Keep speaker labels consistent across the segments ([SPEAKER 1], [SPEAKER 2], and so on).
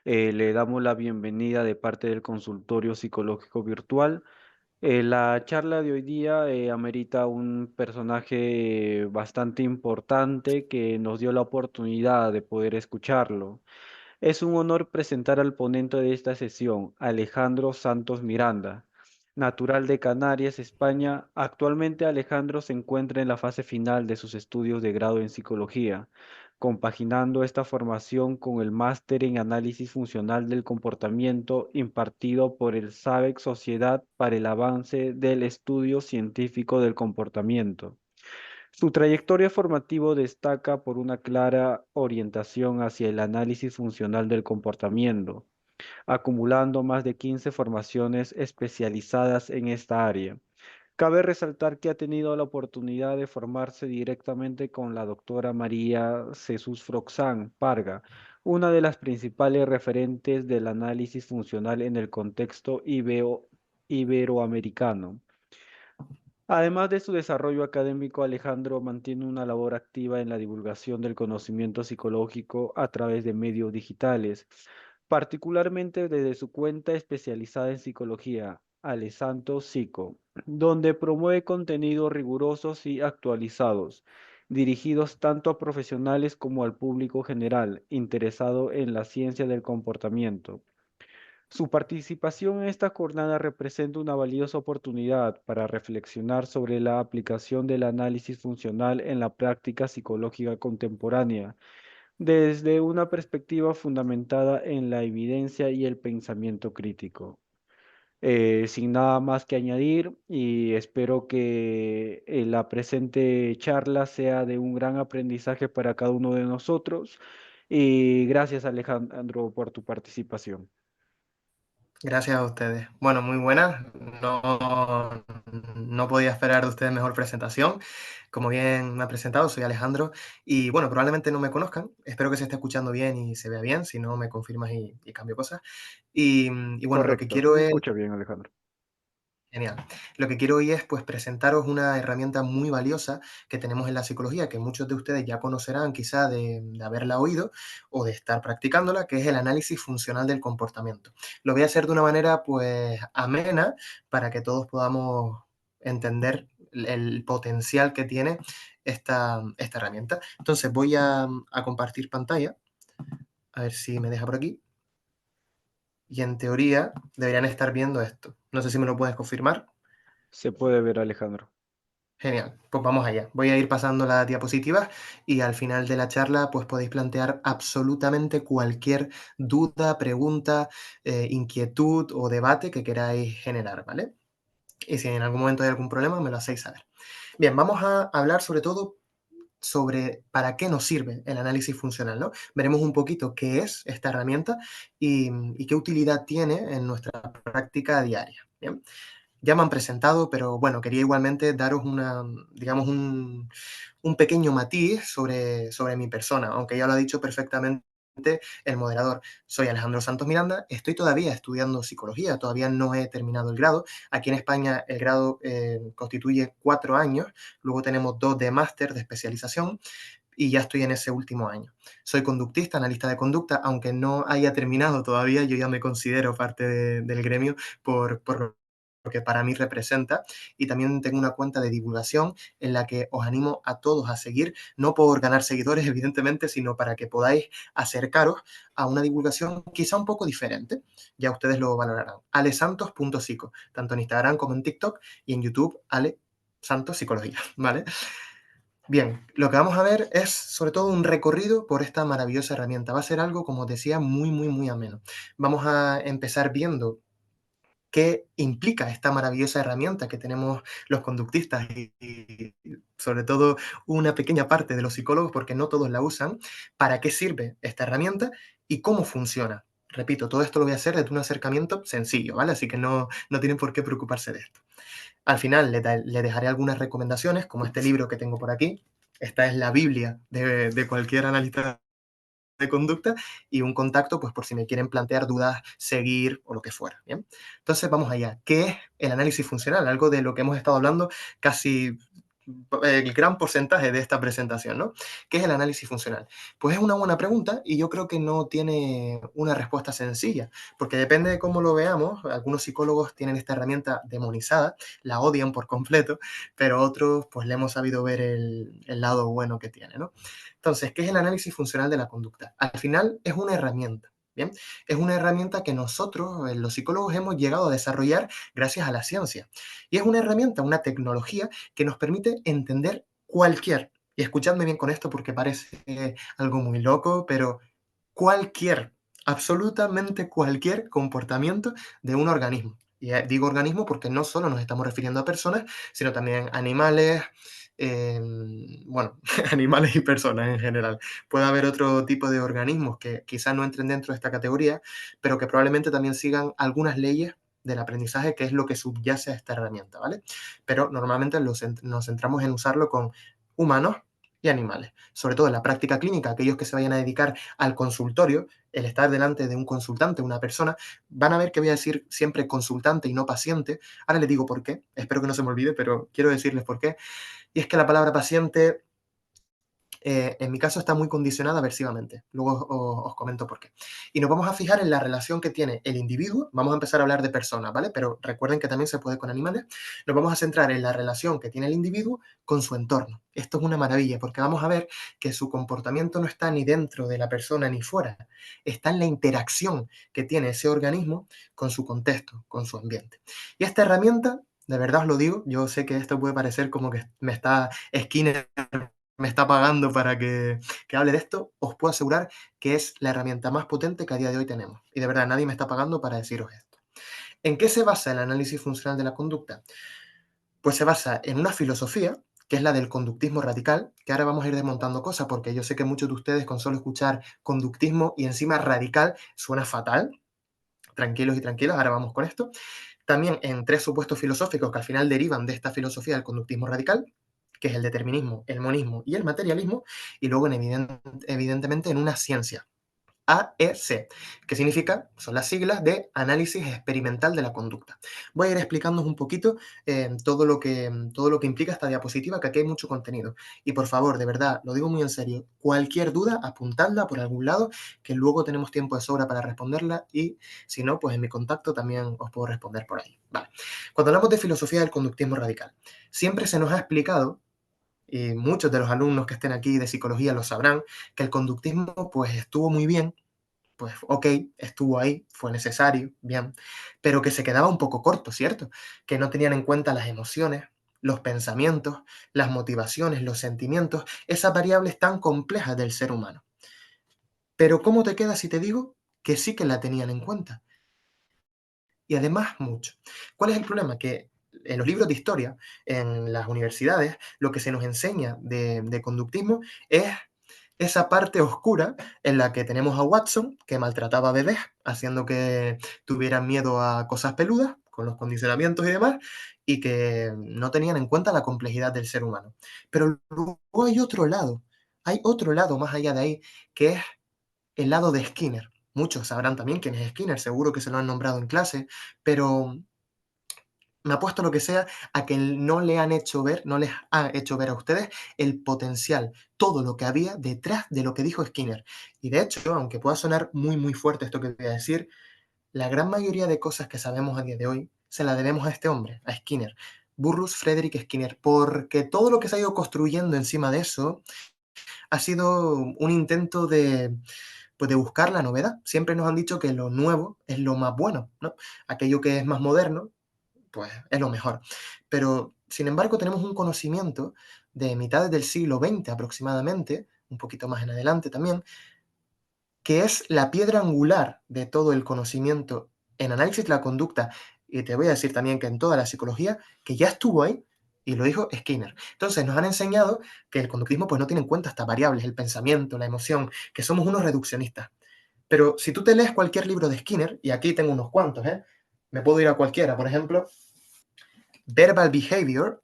[SPEAKER 1] Le damos la bienvenida de parte del consultorio psicológico virtual. La charla de hoy día amerita un personaje bastante importante que nos dio la oportunidad de poder escucharlo. Es un honor presentar al ponente de esta sesión, Alejandro Santos Miranda. Natural de Canarias, España, actualmente Alejandro se encuentra en la fase final de sus estudios de grado en psicología, compaginando esta formación con el máster en análisis funcional del comportamiento impartido por el SABEC Sociedad para el Avance del Estudio Científico del Comportamiento. Su trayectoria formativa destaca por una clara orientación hacia el análisis funcional del comportamiento, acumulando más de 15 formaciones especializadas en esta área. Cabe resaltar que ha tenido la oportunidad de formarse directamente con la doctora María Jesús Froxán Parga, una de las principales referentes del análisis funcional en el contexto iberoamericano. Además de su desarrollo académico, Alejandro mantiene una labor activa en la divulgación del conocimiento psicológico a través de medios digitales, particularmente desde su cuenta especializada en psicología, Alessanto Psico, donde promueve contenidos rigurosos y actualizados, dirigidos tanto a profesionales como al público general interesado en la ciencia del comportamiento. Su participación en esta jornada representa una valiosa oportunidad para reflexionar sobre la aplicación del análisis funcional en la práctica psicológica contemporánea, desde una perspectiva fundamentada en la evidencia y el pensamiento crítico. Sin nada más que añadir, y espero que la presente charla sea de un gran aprendizaje para cada uno de nosotros. Y gracias, Alejandro, por tu participación.
[SPEAKER 2] Gracias a ustedes. Bueno, muy buenas. No podía esperar de ustedes mejor presentación. Como bien me ha presentado, soy Alejandro y bueno, probablemente no me conozcan. Espero que se esté escuchando bien y se vea bien. Si no, me confirmas y cambio cosas. Y bueno, lo que
[SPEAKER 1] Correcto,
[SPEAKER 2] quiero
[SPEAKER 1] se
[SPEAKER 2] es
[SPEAKER 1] escucha bien, Alejandro.
[SPEAKER 2] Genial. Lo que quiero hoy es pues presentaros una herramienta muy valiosa que tenemos en la psicología, que muchos de ustedes ya conocerán quizá de haberla oído o de estar practicándola, que es el análisis funcional del comportamiento. Lo voy a hacer de una manera pues amena para que todos podamos entender el potencial que tiene esta herramienta. Entonces voy a compartir pantalla, a ver si me deja por aquí. Y en teoría deberían estar viendo esto. No sé si me lo puedes confirmar.
[SPEAKER 1] Se puede ver, Alejandro.
[SPEAKER 2] Genial, pues vamos allá. Voy a ir pasando las diapositivas y al final de la charla pues podéis plantear absolutamente cualquier duda, pregunta, inquietud o debate que queráis generar, ¿vale? Y si en algún momento hay algún problema me lo hacéis saber. Bien, vamos a hablar sobre todo sobre para qué nos sirve el análisis funcional, ¿no? Veremos un poquito qué es esta herramienta y qué utilidad tiene en nuestra práctica diaria. Bien. Ya me han presentado, pero bueno, quería igualmente daros digamos, un pequeño matiz sobre mi persona, aunque ya lo ha dicho perfectamente el moderador. Soy Alejandro Santos Miranda, estoy todavía estudiando psicología, todavía no he terminado el grado. Aquí en España el grado constituye 4 años, luego tenemos 2 de máster de especialización y ya estoy en ese último año. Soy conductista, analista de conducta, aunque no haya terminado todavía, yo ya me considero parte del gremio por lo que para mí representa, y también tengo una cuenta de divulgación en la que os animo a todos a seguir, no por ganar seguidores, evidentemente, sino para que podáis acercaros a una divulgación quizá un poco diferente, ya ustedes lo valorarán. alesantos.psico, tanto en Instagram como en TikTok, y en YouTube, Ale Santos Psicología, ¿vale? Bien, lo que vamos a ver es sobre todo un recorrido por esta maravillosa herramienta. Va a ser algo, como os decía, muy ameno. Vamos a empezar viendo qué implica esta maravillosa herramienta que tenemos los conductistas y sobre todo una pequeña parte de los psicólogos, porque no todos la usan, para qué sirve esta herramienta y cómo funciona. Repito, todo esto lo voy a hacer desde un acercamiento sencillo, ¿vale? Así que no tienen por qué preocuparse de esto. Al final le dejaré algunas recomendaciones, como este libro que tengo por aquí. Esta es la Biblia de cualquier analista de conducta y un contacto, pues por si me quieren plantear dudas, seguir o lo que fuera. ¿Bien? Entonces vamos allá. ¿Qué es el análisis funcional? Algo de lo que hemos estado hablando casi el gran porcentaje de esta presentación, ¿no? ¿Qué es el análisis funcional? Pues es una buena pregunta y yo creo que no tiene una respuesta sencilla, porque depende de cómo lo veamos. Algunos psicólogos tienen esta herramienta demonizada, la odian por completo, pero otros pues le hemos sabido ver el lado bueno que tiene, ¿no? Entonces, ¿qué es el análisis funcional de la conducta? Al final es una herramienta. Bien, es una herramienta que nosotros, los psicólogos, hemos llegado a desarrollar gracias a la ciencia. Y es una herramienta, una tecnología que nos permite entender cualquier, y escuchadme bien con esto porque parece algo muy loco, pero cualquier, absolutamente cualquier comportamiento de un organismo. Y digo organismo porque no solo nos estamos refiriendo a personas, sino también animales, bueno, animales y personas en general. Puede haber otro tipo de organismos que quizás no entren dentro de esta categoría, pero que probablemente también sigan algunas leyes del aprendizaje, que es lo que subyace a esta herramienta, ¿vale? Pero normalmente nos centramos en usarlo con humanos y animales, sobre todo en la práctica clínica. Aquellos que se vayan a dedicar al consultorio, el estar delante de un consultante, una persona, van a ver que voy a decir siempre consultante y no paciente. Ahora les digo por qué, espero que no se me olvide, pero quiero decirles por qué. Y es que la palabra paciente en mi caso está muy condicionada aversivamente. Luego os comento por qué. Y nos vamos a fijar en la relación que tiene el individuo. Vamos a empezar a hablar de personas, ¿vale? Pero recuerden que también se puede con animales. Nos vamos a centrar en la relación que tiene el individuo con su entorno. Esto es una maravilla porque vamos a ver que su comportamiento no está ni dentro de la persona ni fuera. Está en la interacción que tiene ese organismo con su contexto, con su ambiente. Y esta herramienta, de verdad os lo digo, yo sé que esto puede parecer como que me está Skinner me está pagando para que hable de esto, os puedo asegurar que es la herramienta más potente que a día de hoy tenemos. Y de verdad, nadie me está pagando para deciros esto. ¿En qué se basa el análisis funcional de la conducta? Pues se basa en una filosofía, que es la del conductismo radical, que ahora vamos a ir desmontando cosas, porque yo sé que muchos de ustedes con solo escuchar conductismo y encima radical suena fatal. Tranquilos y tranquilas, ahora vamos con esto. También en tres supuestos filosóficos que al final derivan de esta filosofía del conductismo radical, que es el determinismo, el monismo y el materialismo, y luego evidentemente en una ciencia, AEC, que significa, son las siglas de Análisis Experimental de la Conducta. Voy a ir explicándoos un poquito todo lo que implica esta diapositiva, que aquí hay mucho contenido. Y por favor, de verdad, lo digo muy en serio, cualquier duda, apuntadla por algún lado, que luego tenemos tiempo de sobra para responderla y si no, pues en mi contacto también os puedo responder por ahí. Vale. Cuando hablamos de filosofía del conductismo radical, siempre se nos ha explicado y muchos de los alumnos que estén aquí de psicología lo sabrán, que el conductismo pues estuvo muy bien, pues ok, estuvo ahí, fue necesario, bien, pero que se quedaba un poco corto, ¿cierto? Que no tenían en cuenta las emociones, los pensamientos, las motivaciones, los sentimientos, esas variables tan complejas del ser humano. Pero ¿cómo te queda si te digo que sí que la tenían en cuenta? Y además mucho. ¿Cuál es el problema? Que en los libros de historia, en las universidades, lo que se nos enseña de conductismo es esa parte oscura en la que tenemos a Watson, que maltrataba a bebés, haciendo que tuvieran miedo a cosas peludas, con los condicionamientos y demás, y que no tenían en cuenta la complejidad del ser humano. Pero luego hay otro lado más allá de ahí, que es el lado de Skinner. Muchos sabrán también quién es Skinner, seguro que se lo han nombrado en clase, pero me apuesto lo que sea a que no le han hecho ver, no les ha hecho ver a ustedes el potencial, todo lo que había detrás de lo que dijo Skinner. Y de hecho, aunque pueda sonar muy, muy fuerte esto que voy a decir, la gran mayoría de cosas que sabemos a día de hoy se la debemos a este hombre, a Skinner. Burrus Frederick Skinner, porque todo lo que se ha ido construyendo encima de eso ha sido un intento pues de buscar la novedad. Siempre nos han dicho que lo nuevo es lo más bueno, ¿no? Aquello que es más moderno pues es lo mejor. Pero, sin embargo, tenemos un conocimiento de mitades del siglo XX aproximadamente, un poquito más en adelante también, que es la piedra angular de todo el conocimiento en análisis de la conducta, y te voy a decir también que en toda la psicología, que ya estuvo ahí, y lo dijo Skinner. Entonces nos han enseñado que el conductismo pues no tiene en cuenta estas variables, el pensamiento, la emoción, que somos unos reduccionistas. Pero si tú te lees cualquier libro de Skinner, y aquí tengo unos cuantos, me puedo ir a cualquiera, por ejemplo, Verbal Behavior,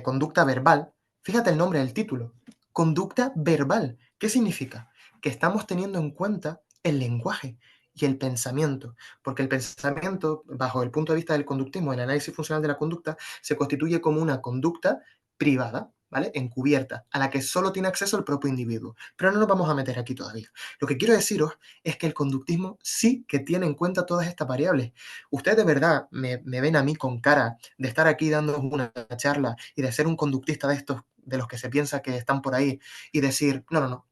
[SPEAKER 2] conducta verbal, fíjate el nombre del título, conducta verbal. ¿Qué significa? Que estamos teniendo en cuenta el lenguaje y el pensamiento, porque el pensamiento, bajo el punto de vista del conductismo, el análisis funcional de la conducta, se constituye como una conducta privada, ¿vale? Encubierta, a la que solo tiene acceso el propio individuo. Pero no nos vamos a meter aquí todavía. Lo que quiero deciros es que el conductismo sí que tiene en cuenta todas estas variables. Ustedes de verdad me ven a mí con cara de estar aquí dando una charla y de ser un conductista de estos, de los que se piensa que están por ahí, y decir, no, no, no,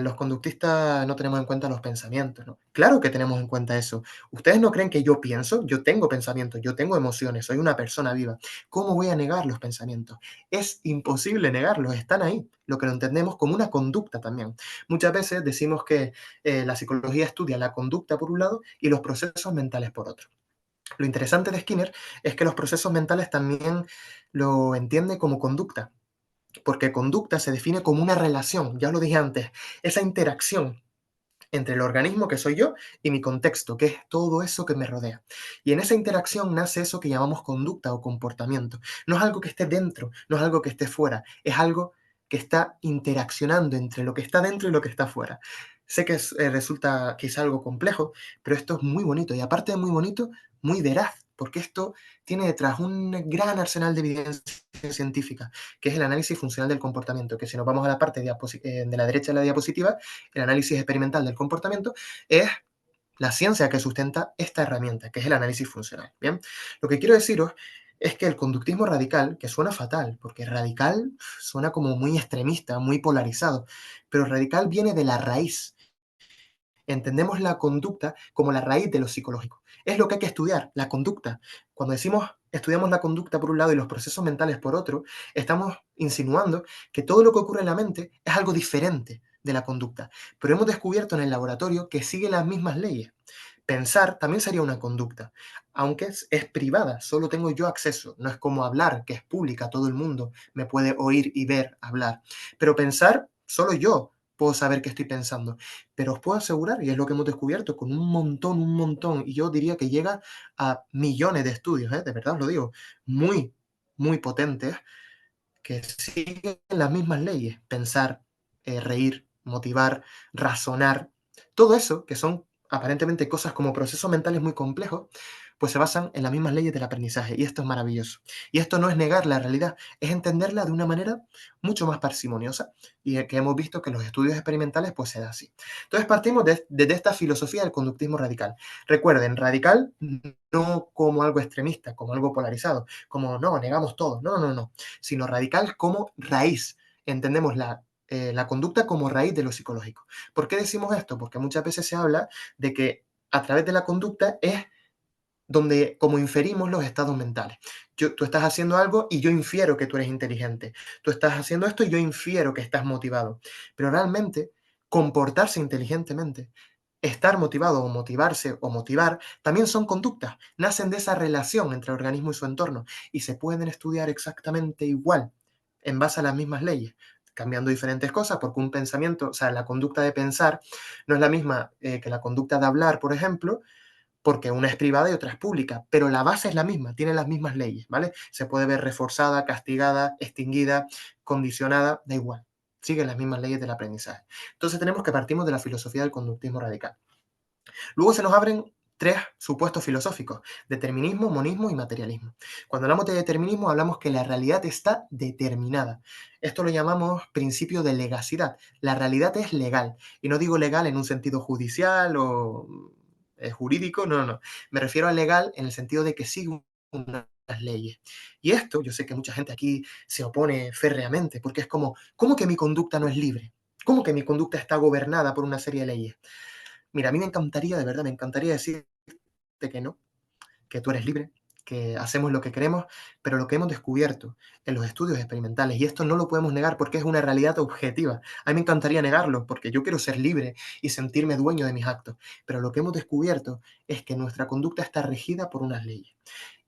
[SPEAKER 2] los conductistas no tenemos en cuenta los pensamientos, ¿no? Claro que tenemos en cuenta eso. ¿Ustedes no creen que yo pienso? Yo tengo pensamientos, yo tengo emociones, soy una persona viva. ¿Cómo voy a negar los pensamientos? Es imposible negarlos, están ahí. Lo que lo entendemos como una conducta también. Muchas veces decimos que la psicología estudia la conducta por un lado y los procesos mentales por otro. Lo interesante de Skinner es que los procesos mentales también lo entiende como conducta, porque conducta se define como una relación, ya lo dije antes, esa interacción entre el organismo que soy yo y mi contexto, que es todo eso que me rodea. Y en esa interacción nace eso que llamamos conducta o comportamiento. No es algo que esté dentro, no es algo que esté fuera, es algo que está interaccionando entre lo que está dentro y lo que está fuera. Sé que resulta quizá algo complejo, pero esto es muy bonito y aparte de muy bonito, muy veraz, porque esto tiene detrás un gran arsenal de evidencia científica, que es el análisis funcional del comportamiento, que si nos vamos a la parte de la derecha de la diapositiva, el análisis experimental del comportamiento, es la ciencia que sustenta esta herramienta, que es el análisis funcional. Bien, lo que quiero deciros es que el conductismo radical, que suena fatal, porque radical suena como muy extremista, muy polarizado, pero radical viene de la raíz. Entendemos la conducta como la raíz de lo psicológico. Es lo que hay que estudiar, la conducta. Cuando decimos estudiamos la conducta por un lado y los procesos mentales por otro, estamos insinuando que todo lo que ocurre en la mente es algo diferente de la conducta. Pero hemos descubierto en el laboratorio que sigue las mismas leyes. Pensar también sería una conducta, aunque es privada, solo tengo yo acceso. No es como hablar, que es pública, todo el mundo me puede oír y ver hablar. Pero pensar, solo yo puedo saber qué estoy pensando. Pero os puedo asegurar, y es lo que hemos descubierto con un montón, y yo diría que llega a millones de estudios, de verdad os lo digo, muy, muy potentes, que siguen las mismas leyes, pensar, reír, motivar, razonar, todo eso, que son aparentemente cosas como procesos mentales muy complejos, pues se basan en las mismas leyes del aprendizaje, y esto es maravilloso. Y esto no es negar la realidad, es entenderla de una manera mucho más parsimoniosa, y que hemos visto que en los estudios experimentales pues se da así. Entonces partimos desde esta filosofía del conductismo radical. Recuerden, radical no como algo extremista, como algo polarizado, como no, negamos todo, no, no, no, sino radical como raíz. Entendemos la conducta como raíz de lo psicológico. ¿Por qué decimos esto? Porque muchas veces se habla de que a través de la conducta es donde como inferimos los estados mentales. Tú estás haciendo algo y yo infiero que tú eres inteligente. Tú estás haciendo esto y yo infiero que estás motivado. Pero realmente, comportarse inteligentemente, estar motivado o motivarse o motivar, también son conductas. Nacen de esa relación entre el organismo y su entorno y se pueden estudiar exactamente igual, en base a las mismas leyes, cambiando diferentes cosas, porque un pensamiento, o sea, la conducta de pensar no es la misma que la conducta de hablar, por ejemplo, porque una es privada y otra es pública, pero la base es la misma, tiene las mismas leyes, ¿vale? Se puede ver reforzada, castigada, extinguida, condicionada, da igual. Siguen las mismas leyes del aprendizaje. Entonces tenemos que partimos de la filosofía del conductismo radical. Luego se nos abren tres supuestos filosóficos: determinismo, monismo y materialismo. Cuando hablamos de determinismo, hablamos que la realidad está determinada. Esto lo llamamos principio de legacidad. La realidad es legal. Y no digo legal en un sentido judicial o jurídico, no, no, no. Me refiero a legal en el sentido de que sigue unas leyes. Y esto, yo sé que mucha gente aquí se opone férreamente, porque es como, ¿cómo que mi conducta no es libre? ¿Cómo que mi conducta está gobernada por una serie de leyes? Mira, a mí me encantaría, de verdad, me encantaría decirte que no, que tú eres libre, que hacemos lo que queremos, pero lo que hemos descubierto en los estudios experimentales, y esto no lo podemos negar porque es una realidad objetiva. A mí me encantaría negarlo porque yo quiero ser libre y sentirme dueño de mis actos, pero lo que hemos descubierto es que nuestra conducta está regida por unas leyes.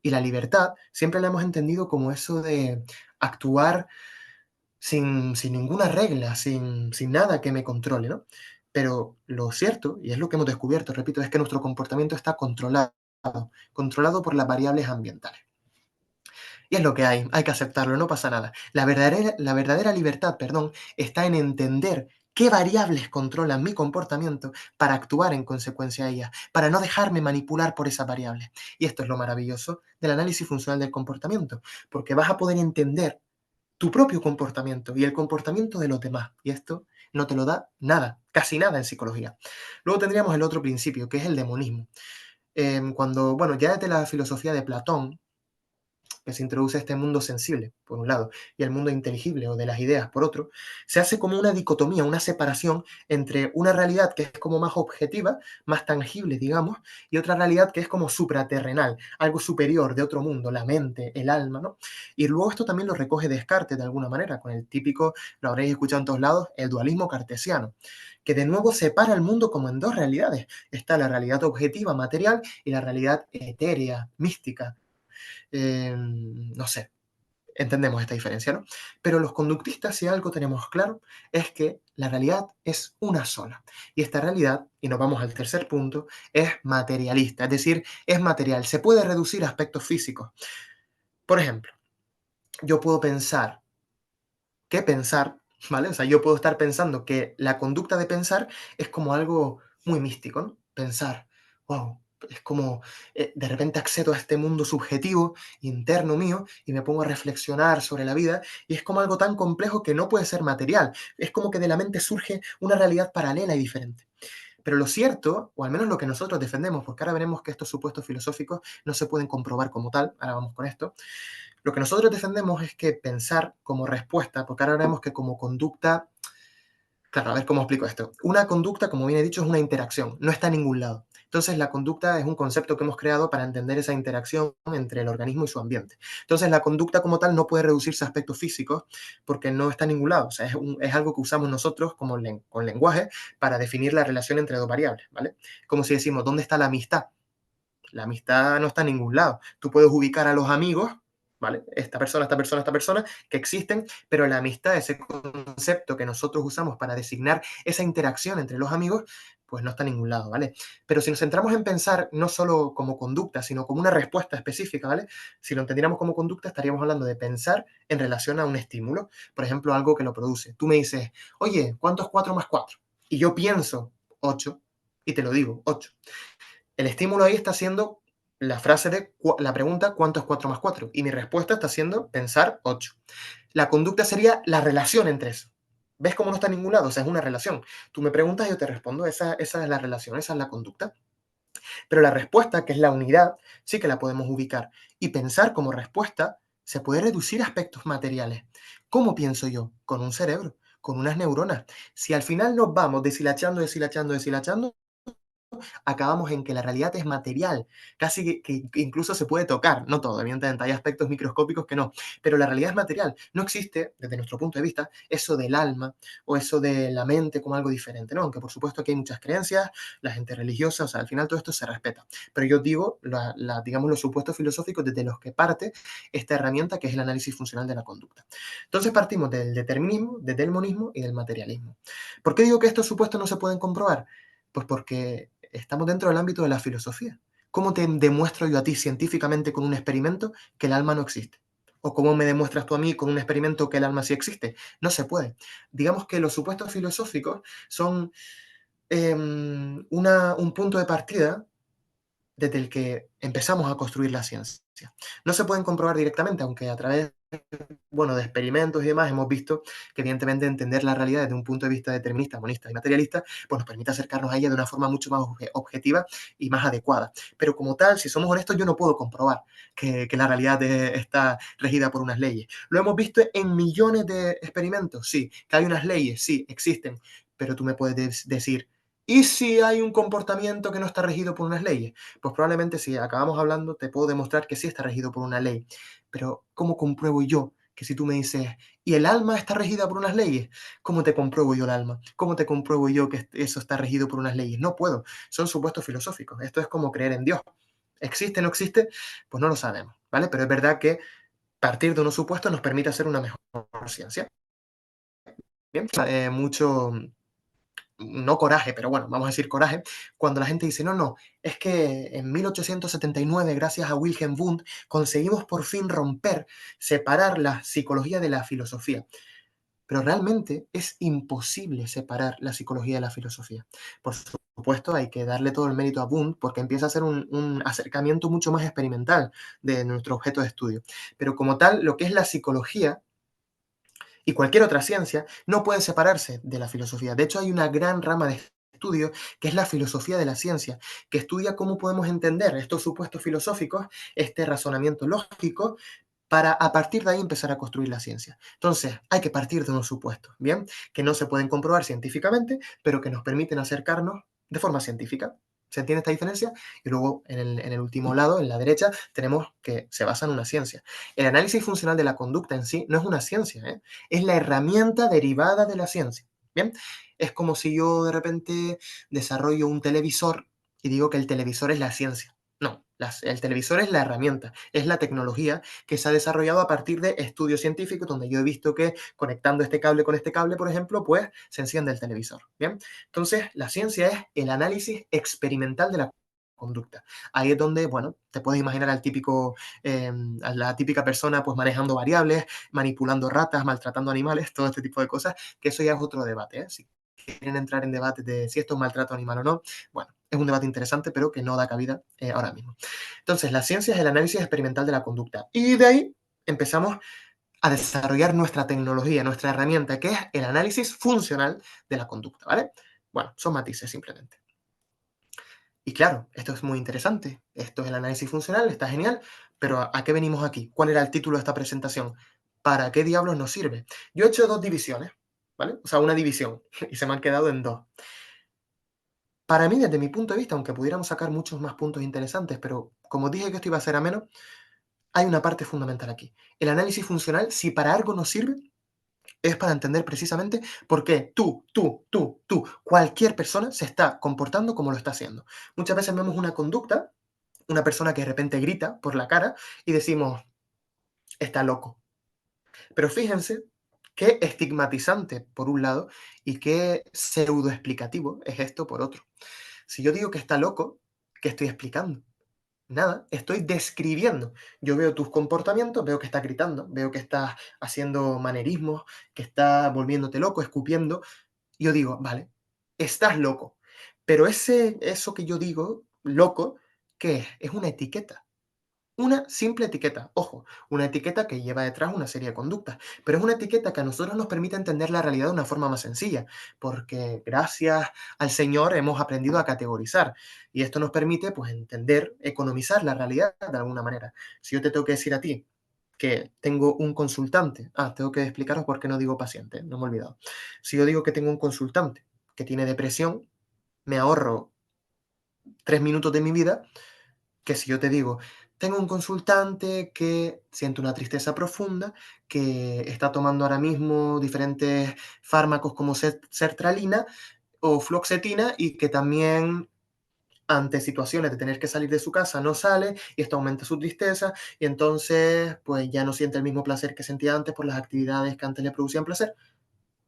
[SPEAKER 2] Y la libertad siempre la hemos entendido como eso de actuar sin ninguna regla, sin nada que me controle, ¿no? Pero lo cierto, y es lo que hemos descubierto, repito, es que nuestro comportamiento está controlado por las variables ambientales. Y es lo que hay que aceptarlo, no pasa nada. La verdadera libertad, perdón, está en entender qué variables controlan mi comportamiento para actuar en consecuencia a ellas, para no dejarme manipular por esas variables. Y esto es lo maravilloso del análisis funcional del comportamiento, porque vas a poder entender tu propio comportamiento y el comportamiento de los demás. Y esto no te lo da nada, casi nada en psicología. Luego tendríamos el otro principio, que es el demonismo. Cuando, bueno, ya desde la filosofía de Platón, que se introduce este mundo sensible, por un lado, y el mundo inteligible o de las ideas, por otro, se hace como una dicotomía, una separación entre una realidad que es como más objetiva, más tangible, digamos, y otra realidad que es como supraterrenal, algo superior de otro mundo, la mente, el alma, ¿no? Y luego esto también lo recoge Descartes de alguna manera, con el típico, lo habréis escuchado en todos lados, el dualismo cartesiano, que de nuevo separa el mundo como en dos realidades. Está la realidad objetiva, material, y la realidad etérea, mística, no sé, entendemos esta diferencia, ¿no? Pero los conductistas, si algo tenemos claro, es que la realidad es una sola. Y esta realidad, y nos vamos al tercer punto, es materialista, es decir, es material, se puede reducir a aspectos físicos. Por ejemplo, yo puedo pensar que pensar, ¿vale? O sea, yo puedo estar pensando que la conducta de pensar es como algo muy místico, ¿no? Pensar, wow, es como de repente accedo a este mundo subjetivo, interno mío, y me pongo a reflexionar sobre la vida, y es como algo tan complejo que no puede ser material. Es como que de la mente surge una realidad paralela y diferente. Pero lo cierto, o al menos lo que nosotros defendemos, porque ahora veremos que estos supuestos filosóficos no se pueden comprobar como tal, ahora vamos con esto, lo que nosotros defendemos es que pensar como respuesta, porque ahora veremos que como conducta, claro, a ver cómo explico esto. Una conducta, como bien he dicho, es una interacción, no está en ningún lado. Entonces, la conducta es un concepto que hemos creado para entender esa interacción entre el organismo y su ambiente. Entonces, la conducta como tal no puede reducirse a aspectos físicos porque no está en ningún lado. O sea, es algo que usamos nosotros como con lenguaje para definir la relación entre dos variables, ¿vale? Como si decimos, ¿dónde está la amistad? La amistad no está en ningún lado. Tú puedes ubicar a los amigos, ¿vale? Esta persona, que existen, pero la amistad, ese concepto que nosotros usamos para designar esa interacción entre los amigos, pues no está en ningún lado, ¿vale? Pero si nos centramos en pensar no solo como conducta, sino como una respuesta específica, ¿vale? Si lo entendiéramos como conducta, estaríamos hablando de pensar en relación a un estímulo, por ejemplo, algo que lo produce. Tú me dices, oye, ¿cuánto es 4 más 4? Y yo pienso 8 y te lo digo, 8. El estímulo ahí está siendo la frase de la pregunta ¿cuánto es 4 más 4? Y mi respuesta está siendo pensar 8. La conducta sería la relación entre eso. ¿Ves cómo no está en ningún lado? O sea, es una relación. Tú me preguntas y yo te respondo. Esa es la relación, esa es la conducta. Pero la respuesta, que es la unidad, sí que la podemos ubicar. Y pensar como respuesta se puede reducir a aspectos materiales. ¿Cómo pienso yo? Con un cerebro, con unas neuronas. Si al final nos vamos deshilachando, deshilachando, deshilachando, acabamos en que la realidad es material, casi que incluso se puede tocar, no todo, evidentemente hay aspectos microscópicos que no, pero la realidad es material. No existe, desde nuestro punto de vista, eso del alma o eso de la mente como algo diferente, ¿no? Aunque por supuesto aquí hay muchas creencias, la gente religiosa, o sea, al final todo esto se respeta. Pero yo digo, digamos, los supuestos filosóficos desde los que parte esta herramienta que es el análisis funcional de la conducta. Entonces partimos del determinismo, del monismo y del materialismo. ¿Por qué digo que estos supuestos no se pueden comprobar? Pues porque estamos dentro del ámbito de la filosofía. ¿Cómo te demuestro yo a ti científicamente con un experimento que el alma no existe? ¿O cómo me demuestras tú a mí con un experimento que el alma sí existe? No se puede. Digamos que los supuestos filosóficos son un punto de partida desde el que empezamos a construir la ciencia. No se pueden comprobar directamente, aunque a través, bueno, de experimentos y demás hemos visto que evidentemente entender la realidad desde un punto de vista determinista, monista y materialista, pues nos permite acercarnos a ella de una forma mucho más objetiva y más adecuada. Pero como tal, si somos honestos, yo no puedo comprobar que la realidad está regida por unas leyes. Lo hemos visto en millones de experimentos, sí, que hay unas leyes, sí, existen, pero tú me puedes decir, ¿y si hay un comportamiento que no está regido por unas leyes? Pues probablemente si acabamos hablando te puedo demostrar que sí está regido por una ley. Pero ¿cómo compruebo yo que si tú me dices, ¿y el alma está regida por unas leyes? ¿Cómo te compruebo yo el alma? ¿Cómo te compruebo yo que eso está regido por unas leyes? No puedo. Son supuestos filosóficos. Esto es como creer en Dios. ¿Existe o no existe? Pues no lo sabemos, ¿vale? Pero es verdad que partir de unos supuestos nos permite hacer una mejor ciencia. Bien, mucho no coraje, pero bueno, vamos a decir coraje, cuando la gente dice, no, no, es que en 1879, gracias a Wilhelm Wundt, conseguimos por fin romper, separar la psicología de la filosofía. Pero realmente es imposible separar la psicología de la filosofía. Por supuesto, hay que darle todo el mérito a Wundt porque empieza a ser un acercamiento mucho más experimental de nuestro objeto de estudio. Pero como tal, lo que es la psicología Y cualquier otra ciencia no puede separarse de la filosofía. De hecho, hay una gran rama de estudio que es la filosofía de la ciencia, que estudia cómo podemos entender estos supuestos filosóficos, este razonamiento lógico, para a partir de ahí empezar a construir la ciencia. Entonces, hay que partir de unos supuestos, ¿bien? Que no se pueden comprobar científicamente, pero que nos permiten acercarnos de forma científica. ¿Se entiende esta diferencia? Y luego, en el último lado, en la derecha, tenemos que se basa en una ciencia. El análisis funcional de la conducta en sí no es una ciencia, ¿eh? Es la herramienta derivada de la ciencia, ¿bien? Es como si yo de repente desarrollo un televisor y digo que el televisor es la ciencia. No, el televisor es la herramienta, es la tecnología que se ha desarrollado a partir de estudios científicos donde yo he visto que conectando este cable con este cable, por ejemplo, pues se enciende el televisor. ¿Bien? Entonces, la ciencia es el análisis experimental de la conducta. Ahí es donde, bueno, te puedes imaginar a la típica persona pues manejando variables, manipulando ratas, maltratando animales, todo este tipo de cosas, que eso ya es otro debate, ¿eh? Si quieren entrar en debates de si esto es maltrato animal o no, bueno, es un debate interesante, pero que no da cabida ahora mismo. Entonces, la ciencia es el análisis experimental de la conducta. Y de ahí empezamos a desarrollar nuestra tecnología, nuestra herramienta, que es el análisis funcional de la conducta, ¿vale? Bueno, son matices simplemente. Y claro, esto es muy interesante. Esto es el análisis funcional, está genial, pero ¿a qué venimos aquí? ¿Cuál era el título de esta presentación? ¿Para qué diablos nos sirve? Yo he hecho dos divisiones, ¿vale? O sea, una división, y se me han quedado en dos. Para mí, desde mi punto de vista, aunque pudiéramos sacar muchos más puntos interesantes, pero como dije que esto iba a ser ameno, hay una parte fundamental aquí. El análisis funcional, si para algo nos sirve, es para entender precisamente por qué cualquier persona se está comportando como lo está haciendo. Muchas veces vemos una conducta, una persona que de repente grita por la cara y decimos, está loco. Pero fíjense qué estigmatizante por un lado y qué pseudoexplicativo es esto por otro. Si yo digo que está loco, ¿qué estoy explicando? Nada, estoy describiendo. Yo veo tus comportamientos, veo que estás gritando, veo que estás haciendo manerismos, que estás volviéndote loco, escupiendo. Y yo digo, vale, estás loco. Pero eso que yo digo, loco, ¿qué es? Es una etiqueta. Una simple etiqueta, ojo, una etiqueta que lleva detrás una serie de conductas, pero es una etiqueta que a nosotros nos permite entender la realidad de una forma más sencilla, porque gracias al Señor hemos aprendido a categorizar y esto nos permite pues entender, economizar la realidad de alguna manera. Si yo te tengo que decir a ti que tengo un consultante, tengo que explicaros por qué no digo paciente, no me he olvidado. Si yo digo que tengo un consultante que tiene depresión, me ahorro 3 minutos de mi vida que si yo te digo, tengo un consultante que siente una tristeza profunda, que está tomando ahora mismo diferentes fármacos como sertralina o fluoxetina y que también ante situaciones de tener que salir de su casa no sale y esto aumenta su tristeza y entonces pues ya no siente el mismo placer que sentía antes por las actividades que antes le producían placer.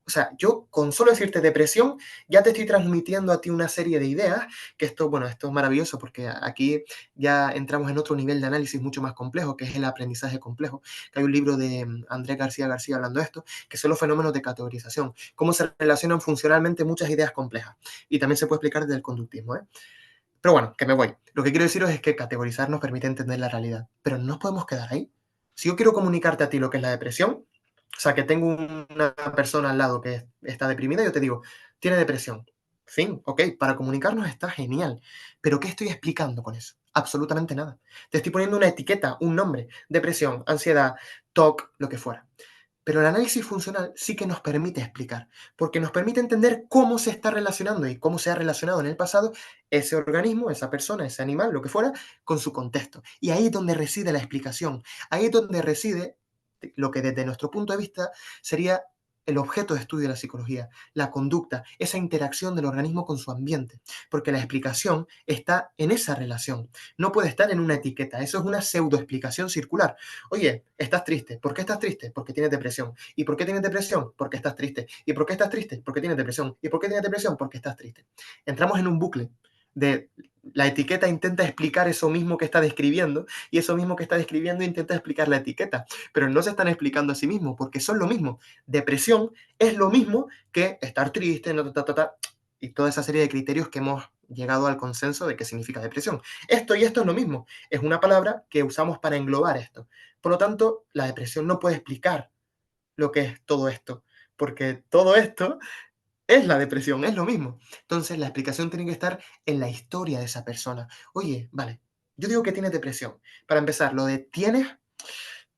[SPEAKER 2] O sea, yo con solo decirte depresión, ya te estoy transmitiendo a ti una serie de ideas, que esto, bueno, esto es maravilloso porque aquí ya entramos en otro nivel de análisis mucho más complejo, que es el aprendizaje complejo. Que hay un libro de Andrés García García hablando de esto, que son los fenómenos de categorización, cómo se relacionan funcionalmente muchas ideas complejas. Y también se puede explicar desde el conductismo, ¿eh? Pero bueno, que me voy. Lo que quiero deciros es que categorizar nos permite entender la realidad, pero no nos podemos quedar ahí. Si yo quiero comunicarte a ti lo que es la depresión, o sea, que tengo una persona al lado que está deprimida, yo te digo, tiene depresión. Fin, ok, para comunicarnos está genial. Pero ¿qué estoy explicando con eso? Absolutamente nada. Te estoy poniendo una etiqueta, un nombre, depresión, ansiedad, TOC, lo que fuera. Pero el análisis funcional sí que nos permite explicar, porque nos permite entender cómo se está relacionando y cómo se ha relacionado en el pasado ese organismo, esa persona, ese animal, lo que fuera, con su contexto. Y ahí es donde reside la explicación, ahí es donde reside lo que desde nuestro punto de vista sería el objeto de estudio de la psicología, la conducta, esa interacción del organismo con su ambiente, porque la explicación está en esa relación, no puede estar en una etiqueta, eso es una pseudoexplicación circular. Oye, estás triste. ¿Por qué estás triste? Porque tienes depresión. ¿Y por qué tienes depresión? Porque estás triste. ¿Y por qué estás triste? Porque tienes depresión. ¿Y por qué tienes depresión? Porque estás triste. Entramos en un bucle de la etiqueta intenta explicar eso mismo que está describiendo y eso mismo que está describiendo intenta explicar la etiqueta, pero no se están explicando a sí mismos porque son lo mismo. Depresión es lo mismo que estar triste, no, y toda esa serie de criterios que hemos llegado al consenso de qué significa depresión. Esto y esto es lo mismo, es una palabra que usamos para englobar esto. Por lo tanto, la depresión no puede explicar lo que es todo esto, porque todo esto es la depresión, es lo mismo. Entonces, la explicación tiene que estar en la historia de esa persona. Oye, vale, yo digo que tienes depresión. Para empezar, lo de tienes,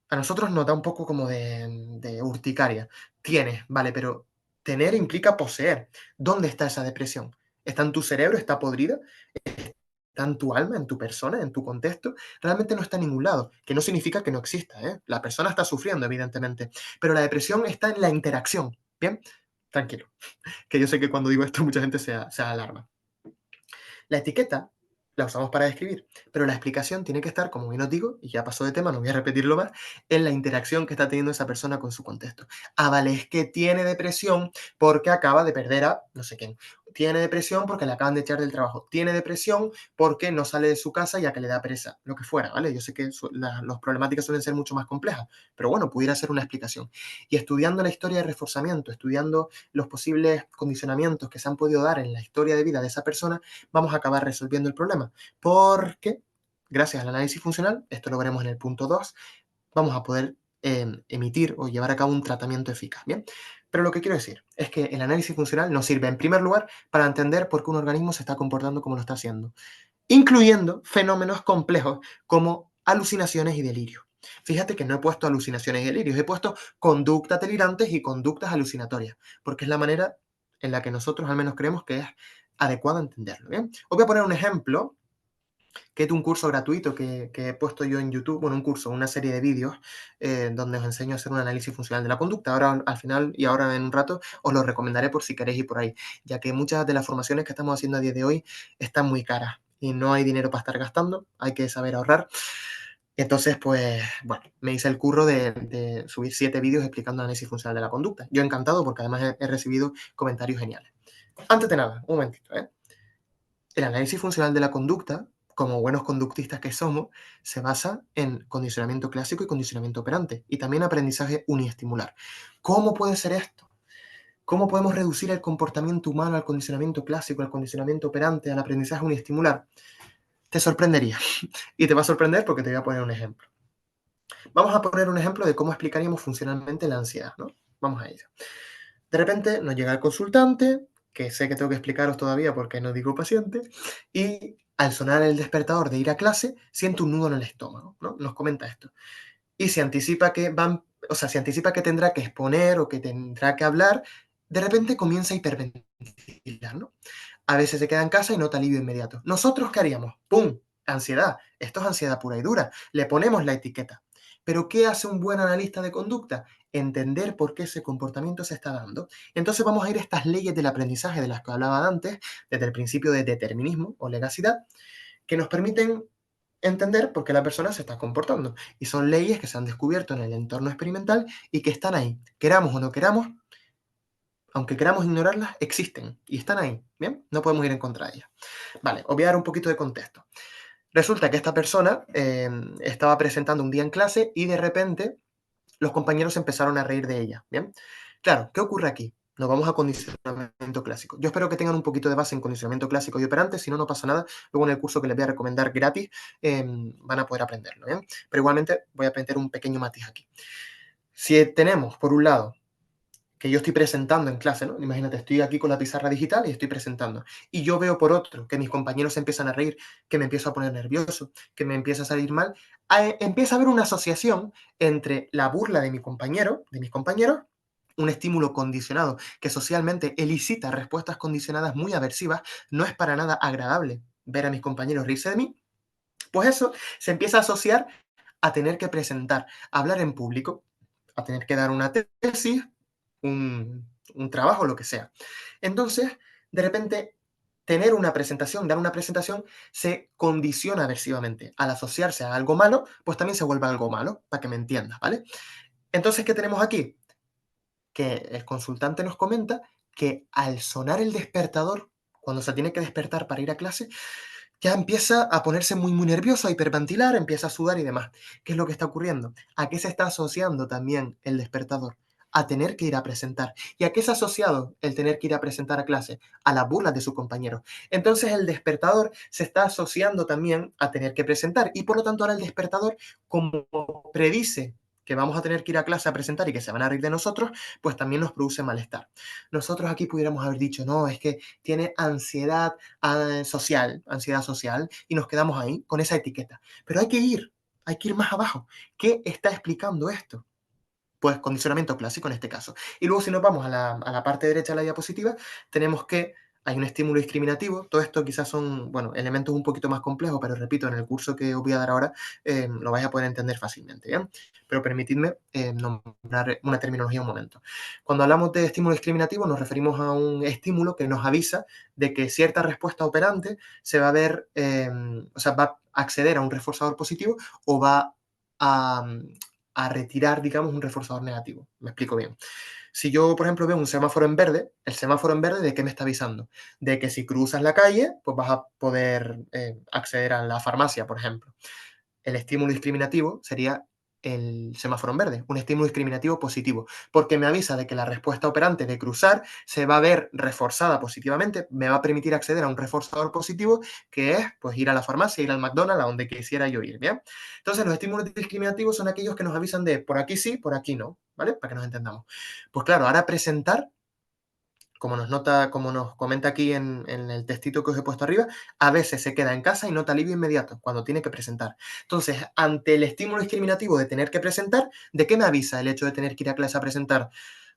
[SPEAKER 2] a nosotros nos da un poco como de urticaria. Tienes, vale, pero tener implica poseer. ¿Dónde está esa depresión? ¿Está en tu cerebro? ¿Está podrida? ¿Está en tu alma, en tu persona, en tu contexto? Realmente no está en ningún lado, que no significa que no exista, ¿eh? La persona está sufriendo, evidentemente, pero la depresión está en la interacción, ¿bien? Tranquilo, que yo sé que cuando digo esto mucha gente se alarma. La etiqueta la usamos para describir, pero la explicación tiene que estar, como bien os digo, y ya pasó de tema, no voy a repetirlo más, en la interacción que está teniendo esa persona con su contexto. Ah, vale, es que tiene depresión porque acaba de perder a no sé quién. Tiene depresión porque le acaban de echar del trabajo. Tiene depresión porque no sale de su casa ya que le da pereza. Lo que fuera, ¿vale? Yo sé que las problemáticas suelen ser mucho más complejas, pero bueno, pudiera ser una explicación. Y estudiando la historia de reforzamiento, estudiando los posibles condicionamientos que se han podido dar en la historia de vida de esa persona, vamos a acabar resolviendo el problema. Porque, gracias al análisis funcional, esto lo veremos en el punto 2, vamos a poder emitir o llevar a cabo un tratamiento eficaz. ¿Bien? Pero lo que quiero decir es que el análisis funcional nos sirve, en primer lugar, para entender por qué un organismo se está comportando como lo está haciendo, incluyendo fenómenos complejos como alucinaciones y delirios. Fíjate que no he puesto alucinaciones y delirios, he puesto conductas delirantes y conductas alucinatorias, porque es la manera en la que nosotros al menos creemos que es adecuado entenderlo. ¿Bien? Os voy a poner un ejemplo, que es un curso gratuito que he puesto yo en YouTube, bueno, un curso, una serie de vídeos donde os enseño a hacer un análisis funcional de la conducta. Ahora, al final y ahora en un rato, os lo recomendaré por si queréis ir por ahí, ya que muchas de las formaciones que estamos haciendo a día de hoy están muy caras y no hay dinero para estar gastando, hay que saber ahorrar. Entonces, pues, bueno, me hice el curro de subir 7 vídeos explicando el análisis funcional de la conducta. Yo encantado porque además he recibido comentarios geniales. Antes de nada, un momentito, ¿eh? El análisis funcional de la conducta, como buenos conductistas que somos, se basa en condicionamiento clásico y condicionamiento operante, y también aprendizaje uniestimular. ¿Cómo puede ser esto? ¿Cómo podemos reducir el comportamiento humano al condicionamiento clásico, al condicionamiento operante, al aprendizaje uniestimular? Te sorprendería. Y te va a sorprender porque te voy a poner un ejemplo. Vamos a poner un ejemplo de cómo explicaríamos funcionalmente la ansiedad, ¿no? Vamos a ello. De repente nos llega el consultante, que sé que tengo que explicaros todavía porque no digo paciente, y al sonar el despertador de ir a clase, siente un nudo en el estómago, ¿no? Nos comenta esto. Y se anticipa que se anticipa que tendrá que exponer o que tendrá que hablar, de repente comienza a hiperventilar, ¿no? A veces se queda en casa y nota alivio inmediato. ¿Nosotros qué haríamos? ¡Pum! Ansiedad. Esto es ansiedad pura y dura. Le ponemos la etiqueta. Pero ¿qué hace un buen analista de conducta? Entender por qué ese comportamiento se está dando. Entonces vamos a ir a estas leyes del aprendizaje de las que hablaba antes, desde el principio de determinismo o legacidad, que nos permiten entender por qué la persona se está comportando. Y son leyes que se han descubierto en el entorno experimental y que están ahí. Queramos o no queramos, aunque queramos ignorarlas, existen y están ahí. ¿Bien? No podemos ir en contra de ellas. Vale, os voy a dar un poquito de contexto. Resulta que esta persona estaba presentando un día en clase y de repente los compañeros empezaron a reír de ella. ¿Bien? Claro, ¿qué ocurre aquí? Nos vamos a condicionamiento clásico. Yo espero que tengan un poquito de base en condicionamiento clásico y operante, si no, no pasa nada. Luego en el curso que les voy a recomendar gratis van a poder aprenderlo. ¿Bien? Pero igualmente voy a aprender un pequeño matiz aquí. Si tenemos, por un lado, que yo estoy presentando en clase, ¿no? Imagínate, estoy aquí con la pizarra digital y estoy presentando. Y yo veo por otro que mis compañeros se empiezan a reír, que me empiezo a poner nervioso, que me empieza a salir mal. Empieza a haber una asociación entre la burla de mi compañero, de mis compañeros, un estímulo condicionado que socialmente elicita respuestas condicionadas muy aversivas, no es para nada agradable ver a mis compañeros reírse de mí, pues eso se empieza a asociar a tener que presentar, a hablar en público, a tener que dar una tesis, un trabajo, lo que sea. Entonces, de repente, tener una presentación, dar una presentación, se condiciona aversivamente. Al asociarse a algo malo, pues también se vuelve algo malo, para que me entiendas, ¿vale? Entonces, ¿qué tenemos aquí? Que el consultante nos comenta que al sonar el despertador, cuando se tiene que despertar para ir a clase, ya empieza a ponerse muy, muy nervioso, a hiperventilar, empieza a sudar y demás. ¿Qué es lo que está ocurriendo? ¿A qué se está asociando también el despertador? A tener que ir a presentar. ¿Y a qué se ha asociado el tener que ir a presentar a clase? A las burlas de su compañero. Entonces el despertador se está asociando también a tener que presentar y por lo tanto ahora el despertador, como predice que vamos a tener que ir a clase a presentar y que se van a reír de nosotros, pues también nos produce malestar. Nosotros aquí pudiéramos haber dicho, no, es que tiene ansiedad social, y nos quedamos ahí con esa etiqueta. Pero hay que ir más abajo. ¿Qué está explicando esto? Pues condicionamiento clásico en este caso. Y luego si nos vamos a la parte derecha de la diapositiva, tenemos que hay un estímulo discriminativo. Todo esto quizás son, bueno, elementos un poquito más complejos, pero repito, en el curso que os voy a dar ahora lo vais a poder entender fácilmente, ¿bien? Pero permitidme nombrar una terminología un momento. Cuando hablamos de estímulo discriminativo nos referimos a un estímulo que nos avisa de que cierta respuesta operante se va a ver, o sea, va a acceder a un reforzador positivo o va a, a retirar, digamos, un reforzador negativo. Me explico bien. Si yo, por ejemplo, veo un semáforo en verde, el semáforo en verde, ¿de qué me está avisando? De que si cruzas la calle, pues vas a poder acceder a la farmacia, por ejemplo. El estímulo discriminativo sería el semáforo en verde, un estímulo discriminativo positivo, porque me avisa de que la respuesta operante de cruzar se va a ver reforzada positivamente, me va a permitir acceder a un reforzador positivo que es pues ir a la farmacia, ir al McDonald's, a donde quisiera yo ir, ¿bien? Entonces los estímulos discriminativos son aquellos que nos avisan de por aquí sí, por aquí no, ¿vale? Para que nos entendamos. Pues claro, ahora presentar como nos comenta aquí en el textito que os he puesto arriba, a veces se queda en casa y nota alivio inmediato cuando tiene que presentar. Entonces, ante el estímulo discriminativo de tener que presentar, ¿de qué me avisa el hecho de tener que ir a clase a presentar?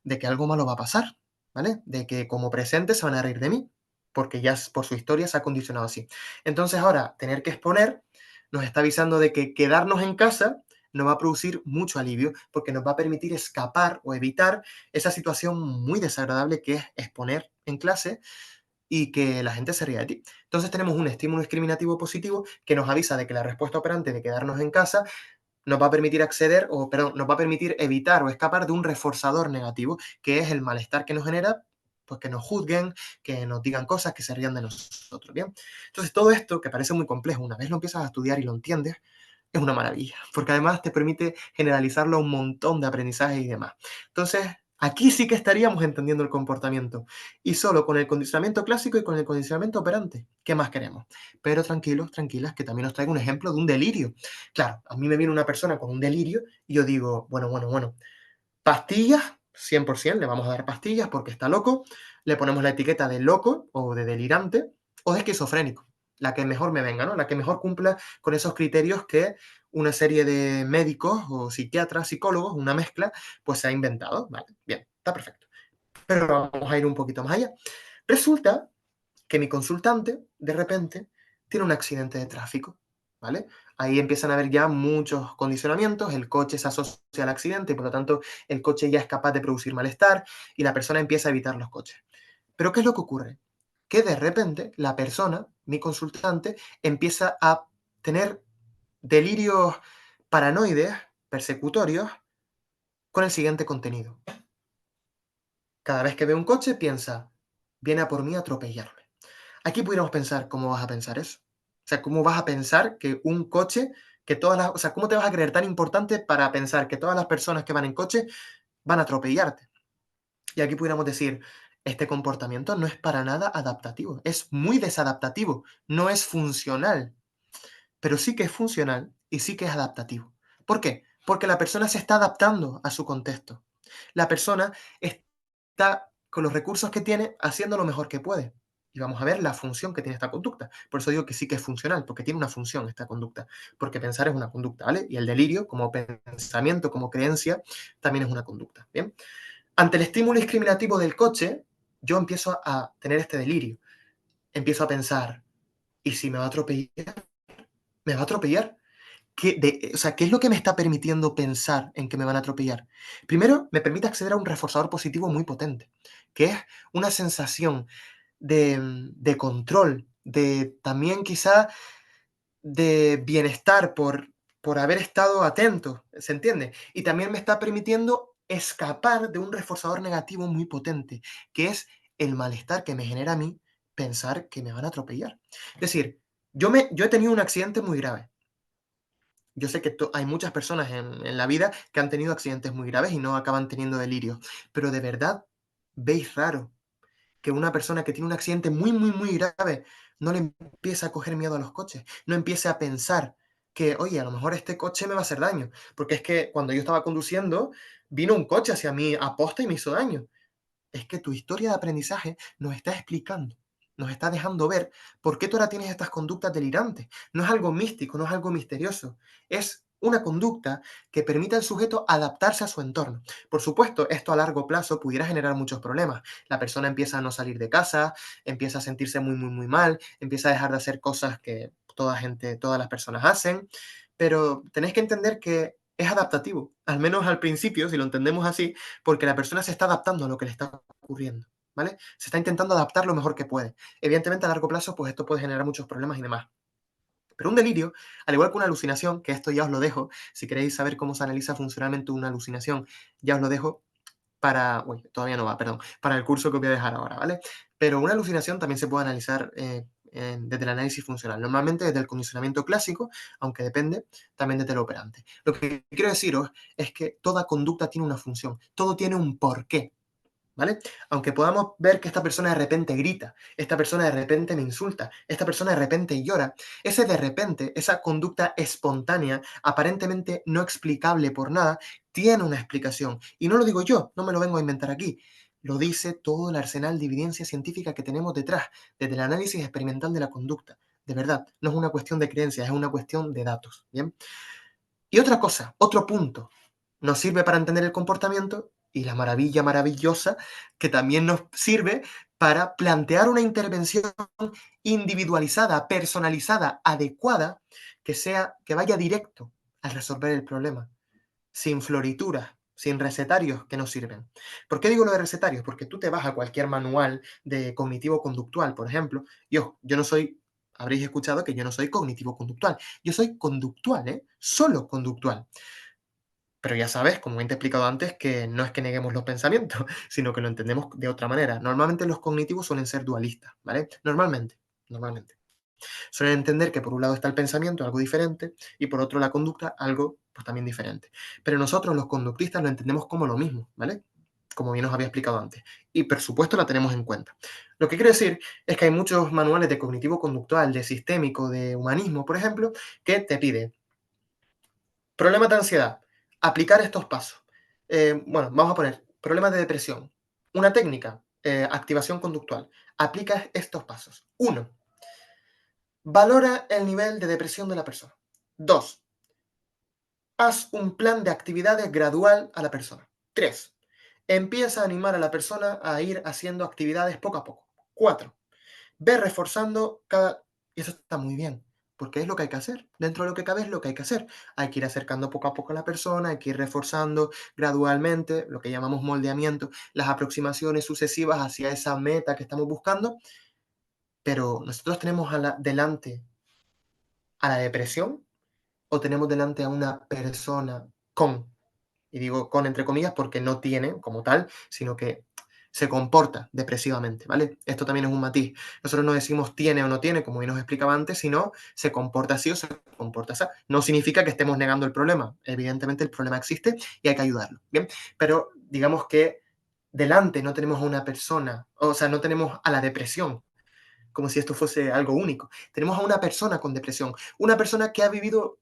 [SPEAKER 2] De que algo malo va a pasar, ¿vale? De que como presente se van a reír de mí, porque ya por su historia se ha condicionado así. Entonces, ahora, tener que exponer nos está avisando de que quedarnos en casa nos va a producir mucho alivio porque nos va a permitir escapar o evitar esa situación muy desagradable que es exponer en clase y que la gente se ría de ti. Entonces tenemos un estímulo discriminativo positivo que nos avisa de que la respuesta operante de quedarnos en casa nos va a permitir acceder, o perdón, nos va a permitir evitar o escapar de un reforzador negativo, que es el malestar que nos genera, pues que nos juzguen, que nos digan cosas, que se rían de nosotros, ¿bien? Entonces todo esto, que parece muy complejo, una vez lo empiezas a estudiar y lo entiendes, es una maravilla, porque además te permite generalizarlo a un montón de aprendizajes y demás. Entonces, aquí sí que estaríamos entendiendo el comportamiento, y solo con el condicionamiento clásico y con el condicionamiento operante. ¿Qué más queremos? Pero tranquilos, tranquilas, que también os traigo un ejemplo de un delirio. Claro, a mí me viene una persona con un delirio y yo digo, bueno, pastillas, 100%, le vamos a dar pastillas porque está loco, le ponemos la etiqueta de loco o de delirante o de esquizofrénico, la que mejor me venga, ¿no? La que mejor cumpla con esos criterios que una serie de médicos o psiquiatras, psicólogos, una mezcla, pues se ha inventado. Vale, bien, está perfecto. Pero vamos a ir un poquito más allá. Resulta que mi consultante, de repente, tiene un accidente de tráfico, ¿vale? Ahí empiezan a haber ya muchos condicionamientos, el coche se asocia al accidente y por lo tanto el coche ya es capaz de producir malestar y la persona empieza a evitar los coches. Pero ¿qué es lo que ocurre? Que de repente la persona, mi consultante, empieza a tener delirios paranoides, persecutorios, con el siguiente contenido. Cada vez que ve un coche piensa, viene a por mí a atropellarme. Aquí pudiéramos pensar, ¿cómo vas a pensar eso? O sea, ¿cómo vas a pensar que un coche, que o sea, ¿cómo te vas a creer tan importante para pensar que todas las personas que van en coche van a atropellarte? Y aquí pudiéramos decir, este comportamiento no es para nada adaptativo, es muy desadaptativo, no es funcional, pero sí que es funcional y sí que es adaptativo. ¿Por qué? Porque la persona se está adaptando a su contexto. La persona está con los recursos que tiene haciendo lo mejor que puede. Y vamos a ver la función que tiene esta conducta. Por eso digo que sí que es funcional, porque tiene una función esta conducta. Porque pensar es una conducta, ¿vale? Y el delirio, como pensamiento, como creencia, también es una conducta. ¿Bien? Ante el estímulo discriminativo del coche, yo empiezo a tener este delirio. Empiezo a pensar, ¿y si me va a atropellar? ¿Me va a atropellar? O sea, ¿qué es lo que me está permitiendo pensar en que me van a atropellar? Primero, me permite acceder a un reforzador positivo muy potente, que es una sensación de control, de también quizá de bienestar por haber estado atento, ¿se entiende? Y también me está permitiendo escapar de un reforzador negativo muy potente, que es el malestar que me genera a mí pensar que me van a atropellar. Es decir, yo he tenido un accidente muy grave. Yo sé que hay muchas personas en la vida que han tenido accidentes muy graves y no acaban teniendo delirios, pero de verdad veis raro que una persona que tiene un accidente muy grave no le empiece a coger miedo a los coches, no empiece a pensar. que, oye, a lo mejor este coche me va a hacer daño, porque es que cuando yo estaba conduciendo, vino un coche hacia mí a posta y me hizo daño. Es que tu historia de aprendizaje nos está explicando, nos está dejando ver por qué tú ahora tienes estas conductas delirantes. No es algo místico, no es algo misterioso. Es una conducta que permite al sujeto adaptarse a su entorno. Por supuesto, esto a largo plazo pudiera generar muchos problemas. La persona empieza a no salir de casa, empieza a sentirse muy, muy, muy mal, empieza a dejar de hacer cosas que todas las personas hacen, pero tenéis que entender que es adaptativo, al menos al principio, si lo entendemos así, porque la persona se está adaptando a lo que le está ocurriendo, ¿vale? Se está intentando adaptar lo mejor que puede. Evidentemente, a largo plazo, pues esto puede generar muchos problemas y demás. Pero un delirio, al igual que una alucinación, que esto ya os lo dejo, si queréis saber cómo se analiza funcionalmente una alucinación, ya os lo dejo para, uy, todavía no va, perdón, para el curso que os voy a dejar ahora, ¿vale? Pero una alucinación también se puede analizar desde el análisis funcional, normalmente desde el condicionamiento clásico, aunque depende también desde el operante. Lo que quiero deciros es que toda conducta tiene una función, todo tiene un porqué, ¿vale? Aunque podamos ver que esta persona de repente grita, esta persona de repente me insulta, esta persona de repente llora, ese de repente, esa conducta espontánea, aparentemente no explicable por nada, tiene una explicación. Y no lo digo yo, no me lo vengo a inventar aquí. Lo dice todo el arsenal de evidencia científica que tenemos detrás, desde el análisis experimental de la conducta. De verdad, no es una cuestión de creencias, es una cuestión de datos. ¿Bien? Y otra cosa, otro punto, nos sirve para entender el comportamiento y la maravilla maravillosa que también nos sirve para plantear una intervención individualizada, personalizada, adecuada, que vaya directo a resolver el problema, sin florituras, sin recetarios que no sirven. ¿Por qué digo lo de recetarios? Porque tú te vas a cualquier manual de cognitivo-conductual, por ejemplo, y ojo, yo no soy, habréis escuchado que yo no soy cognitivo-conductual, yo soy conductual, ¿eh? Solo conductual. Pero ya sabes, como bien te he explicado antes, que no es que neguemos los pensamientos, sino que lo entendemos de otra manera. Normalmente los cognitivos suelen ser dualistas, ¿vale? Normalmente. Suelen entender que por un lado está el pensamiento, algo diferente, y por otro la conducta, algo pues también diferente. Pero nosotros los conductistas lo entendemos como lo mismo, ¿vale? Como bien os había explicado antes. Y por supuesto la tenemos en cuenta. Lo que quiero decir es que hay muchos manuales de cognitivo conductual, de sistémico, de humanismo, por ejemplo, que te pide problemas de ansiedad, aplicar estos pasos. Bueno, vamos a poner problemas de depresión. Una técnica, activación conductual. Aplica estos pasos. Uno, valora el nivel de depresión de la persona. Dos, haz un plan de actividades gradual a la persona. Tres, empieza a animar a la persona a ir haciendo actividades poco a poco. Cuatro, ve reforzando cada... Y eso está muy bien, porque es lo que hay que hacer. Dentro de lo que cabe es lo que hay que hacer. Hay que ir acercando poco a poco a la persona, hay que ir reforzando gradualmente, lo que llamamos moldeamiento, las aproximaciones sucesivas hacia esa meta que estamos buscando, pero nosotros tenemos delante a la depresión o tenemos delante a una persona con, y digo con entre comillas porque no tiene como tal, sino que se comporta depresivamente, ¿vale? Esto también es un matiz. Nosotros no decimos tiene o no tiene, como bien os explicaba antes, sino se comporta así o se comporta así. No significa que estemos negando el problema. Evidentemente el problema existe y hay que ayudarlo, ¿bien? Pero digamos que delante no tenemos a una persona, o sea, no tenemos a la depresión, como si esto fuese algo único. Tenemos a una persona con depresión, una persona que ha vivido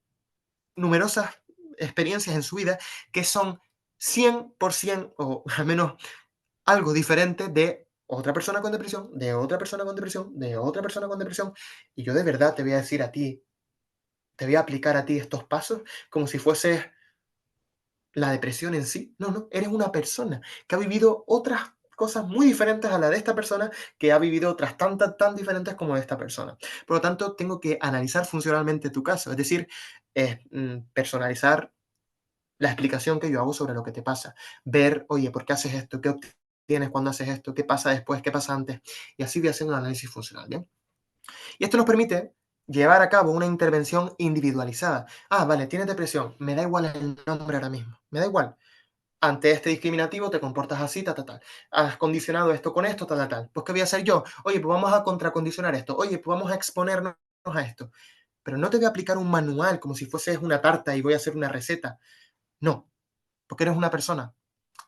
[SPEAKER 2] numerosas experiencias en su vida que son 100% o al menos algo diferente de otra persona con depresión, de otra persona con depresión, de otra persona con depresión. Y yo de verdad te voy a decir a ti, te voy a aplicar a ti estos pasos como si fueses la depresión en sí. No, no, eres una persona que ha vivido otras cosas muy diferentes a la de esta persona, que ha vivido otras tantas, tan diferentes como de esta persona. Por lo tanto, tengo que analizar funcionalmente tu caso, es decir, personalizar la explicación que yo hago sobre lo que te pasa. Ver, oye, ¿por qué haces esto? ¿Qué obtienes cuando haces esto? ¿Qué pasa después? ¿Qué pasa antes? Y así voy haciendo un análisis funcional, ¿bien? Y esto nos permite llevar a cabo una intervención individualizada. Ah, vale, tienes depresión. Me da igual el nombre ahora mismo. Me da igual. Ante este discriminativo te comportas así, tal, tal, tal. Has condicionado esto con esto, tal, tal, tal. Pues, ¿qué voy a hacer yo? Oye, pues vamos a contracondicionar esto. Oye, pues vamos a exponernos a esto. Pero no te voy a aplicar un manual como si fueses una tarta y voy a hacer una receta. No, porque eres una persona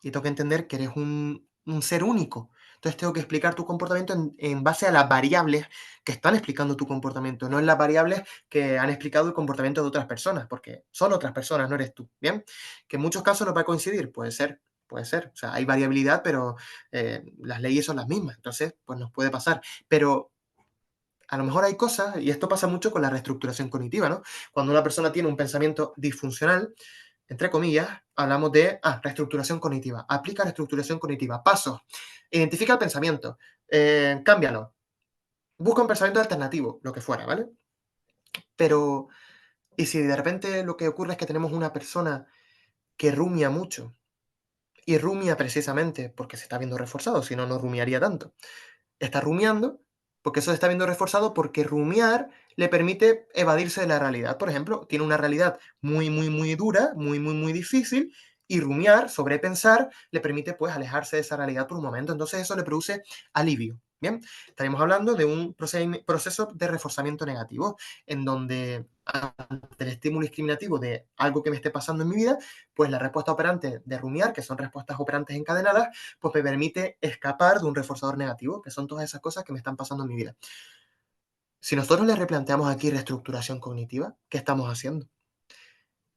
[SPEAKER 2] y tengo que entender que eres un ser único. Entonces tengo que explicar tu comportamiento en base a las variables que están explicando tu comportamiento, no en las variables que han explicado el comportamiento de otras personas, porque son otras personas, no eres tú, ¿bien? Que en muchos casos no va a coincidir, puede ser. Puede ser, o sea, hay variabilidad, pero las leyes son las mismas, entonces, pues nos puede pasar. Pero a lo mejor hay cosas, y esto pasa mucho con la reestructuración cognitiva, ¿no? Cuando una persona tiene un pensamiento disfuncional, entre comillas, hablamos de reestructuración cognitiva. Aplica reestructuración cognitiva. Paso. Identifica el pensamiento. Cámbialo. Busca un pensamiento alternativo, lo que fuera, ¿vale? Pero, ¿y si de repente lo que ocurre es que tenemos una persona que rumia mucho? Y rumia precisamente porque se está viendo reforzado, si no, no rumiaría tanto. Está rumiando, porque eso se está viendo reforzado porque rumiar le permite evadirse de la realidad. Por ejemplo, tiene una realidad muy, muy, muy dura, muy, muy, muy difícil, y rumiar, sobrepensar, le permite pues alejarse de esa realidad por un momento. Entonces eso le produce alivio. Bien, estaremos hablando de un proceso de reforzamiento negativo, en donde ante el estímulo discriminativo de algo que me esté pasando en mi vida, pues la respuesta operante de rumiar, que son respuestas operantes encadenadas, pues me permite escapar de un reforzador negativo, que son todas esas cosas que me están pasando en mi vida. Si nosotros le replanteamos aquí reestructuración cognitiva, ¿qué estamos haciendo?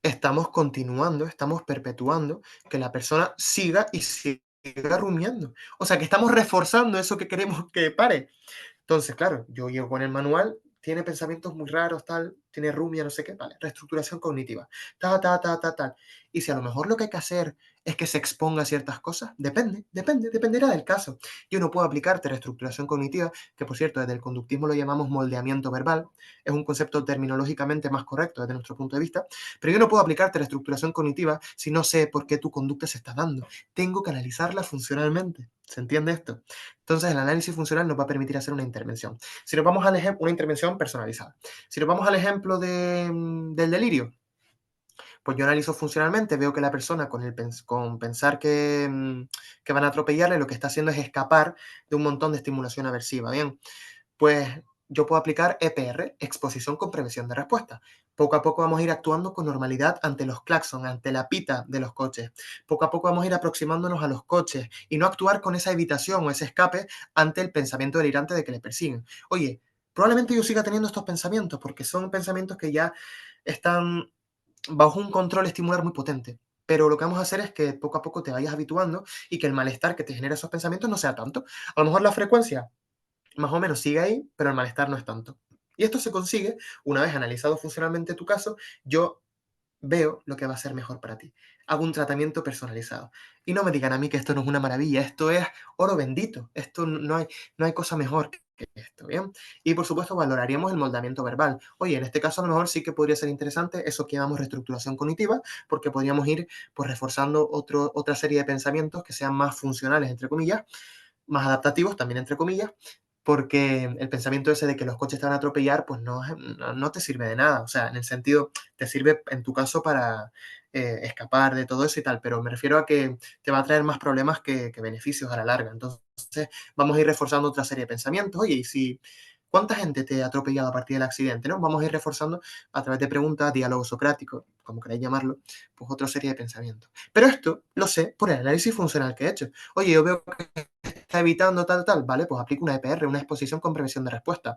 [SPEAKER 2] Estamos continuando, estamos perpetuando que la persona siga y siga rumiando. O sea, que estamos reforzando eso que queremos que pare. Entonces, claro, yo llego con el manual, tiene pensamientos muy raros, tal, tiene rumia, no sé qué, vale, reestructuración cognitiva, tal. Y si a lo mejor lo que hay que hacer es que se exponga a ciertas cosas, dependerá del caso. Yo no puedo aplicarte reestructuración cognitiva, que por cierto, desde el conductismo lo llamamos moldeamiento verbal, es un concepto terminológicamente más correcto desde nuestro punto de vista, pero yo no puedo aplicarte reestructuración cognitiva si no sé por qué tu conducta se está dando. Tengo que analizarla funcionalmente. ¿Se entiende esto? Entonces, el análisis funcional nos va a permitir hacer una intervención. Si nos vamos al ejemplo, una intervención personalizada. Si nos vamos al ejemplo del delirio, pues yo analizo funcionalmente, veo que la persona con pensar que van a atropellarle, lo que está haciendo es escapar de un montón de estimulación aversiva. Bien, pues yo puedo aplicar EPR, exposición con prevención de respuesta. Poco a poco vamos a ir actuando con normalidad ante los claxons, ante la pita de los coches. Poco a poco vamos a ir aproximándonos a los coches y no actuar con esa evitación o ese escape ante el pensamiento delirante de que le persiguen. Oye, probablemente yo siga teniendo estos pensamientos porque son pensamientos que ya están bajo un control estimular muy potente. Pero lo que vamos a hacer es que poco a poco te vayas habituando y que el malestar que te genera esos pensamientos no sea tanto. A lo mejor la frecuencia más o menos sigue ahí, pero el malestar no es tanto. Y esto se consigue una vez analizado funcionalmente tu caso. Yo veo lo que va a ser mejor para ti. Hago un tratamiento personalizado. Y no me digan a mí que esto no es una maravilla, esto es oro bendito, esto no hay cosa mejor que esto, ¿bien? Y por supuesto valoraríamos el moldamiento verbal. Oye, en este caso a lo mejor sí que podría ser interesante eso que llamamos reestructuración cognitiva, porque podríamos ir pues reforzando otra serie de pensamientos que sean más funcionales, entre comillas, más adaptativos también, entre comillas, porque el pensamiento ese de que los coches te van a atropellar, pues no te sirve de nada. O sea, en el sentido, te sirve en tu caso para escapar de todo eso y tal, pero me refiero a que te va a traer más problemas que beneficios a la larga. Entonces, vamos a ir reforzando otra serie de pensamientos. Oye, y si ¿cuánta gente te ha atropellado a partir del accidente? ¿No? Vamos a ir reforzando a través de preguntas, diálogo socrático, como queráis llamarlo, pues otra serie de pensamientos. Pero esto lo sé por el análisis funcional que he hecho. Oye, yo veo que está evitando tal, vale, pues aplico una EPR, una exposición con prevención de respuesta.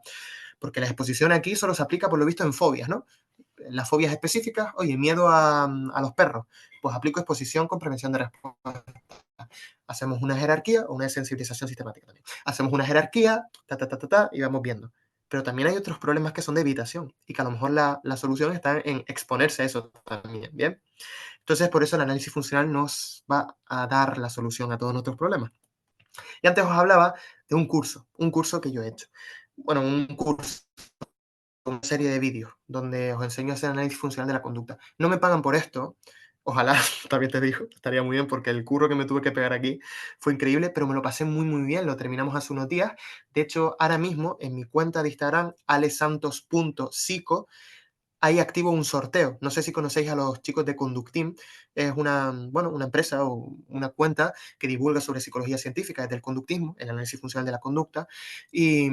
[SPEAKER 2] Porque la exposición aquí solo se aplica por lo visto en fobias, ¿no? Las fobias específicas, oye, miedo a los perros, pues aplico exposición con prevención de respuesta. Hacemos una jerarquía o una sensibilización sistemática también. Hacemos una jerarquía, y vamos viendo. Pero también hay otros problemas que son de evitación y que a lo mejor la solución está en exponerse a eso también, ¿bien? Entonces, por eso el análisis funcional nos va a dar la solución a todos nuestros problemas. Y antes os hablaba de un curso que yo he hecho. Bueno, un curso, una serie de vídeos donde os enseño a hacer análisis funcional de la conducta. No me pagan por esto, ojalá, también te digo, estaría muy bien porque el curro que me tuve que pegar aquí fue increíble, pero me lo pasé muy, muy bien, lo terminamos hace unos días. De hecho, ahora mismo en mi cuenta de Instagram, alesantos.psico, ahí activo un sorteo. No sé si conocéis a los chicos de Conductim. Es una empresa o una cuenta que divulga sobre psicología científica desde el conductismo, el análisis funcional de la conducta. Y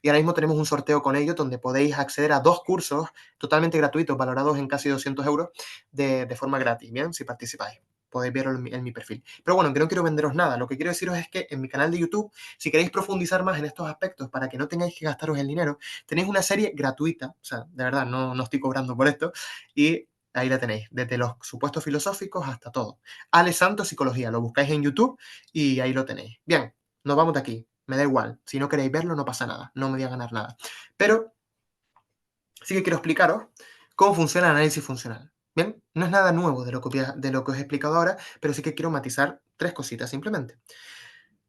[SPEAKER 2] ahora mismo tenemos un sorteo con ellos donde podéis acceder a 2 cursos totalmente gratuitos, valorados en casi 200 euros, de forma gratis, ¿bien? Si participáis. podéis verlo en mi perfil. Pero bueno, que no quiero venderos nada. Lo que quiero deciros es que en mi canal de YouTube, si queréis profundizar más en estos aspectos para que no tengáis que gastaros el dinero, tenéis una serie gratuita, o sea, de verdad, no estoy cobrando por esto, y ahí la tenéis, desde los supuestos filosóficos hasta todo. Ale Santos Psicología, lo buscáis en YouTube y ahí lo tenéis. Bien, nos vamos de aquí. Me da igual. Si no queréis verlo, no pasa nada. No me voy a ganar nada. Pero sí que quiero explicaros cómo funciona el análisis funcional. Bien, no es nada nuevo de lo que os he explicado ahora, pero sí que quiero matizar tres cositas simplemente.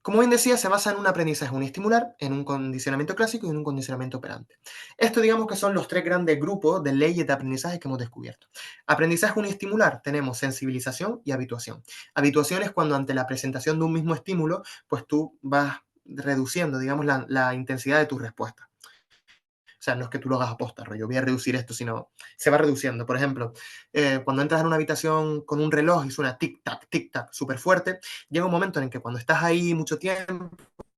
[SPEAKER 2] Como bien decía, se basa en un aprendizaje uniestimular, en un condicionamiento clásico y en un condicionamiento operante. Esto digamos que son los tres grandes grupos de leyes de aprendizaje que hemos descubierto. Aprendizaje uniestimular tenemos sensibilización y habituación. Habituación es cuando ante la presentación de un mismo estímulo, pues tú vas reduciendo, digamos, la intensidad de tu respuesta. O sea, no es que tú lo hagas aposta, rollo, voy a reducir esto, sino se va reduciendo. Por ejemplo, cuando entras en una habitación con un reloj y suena tic-tac, súper fuerte, llega un momento en que cuando estás ahí mucho tiempo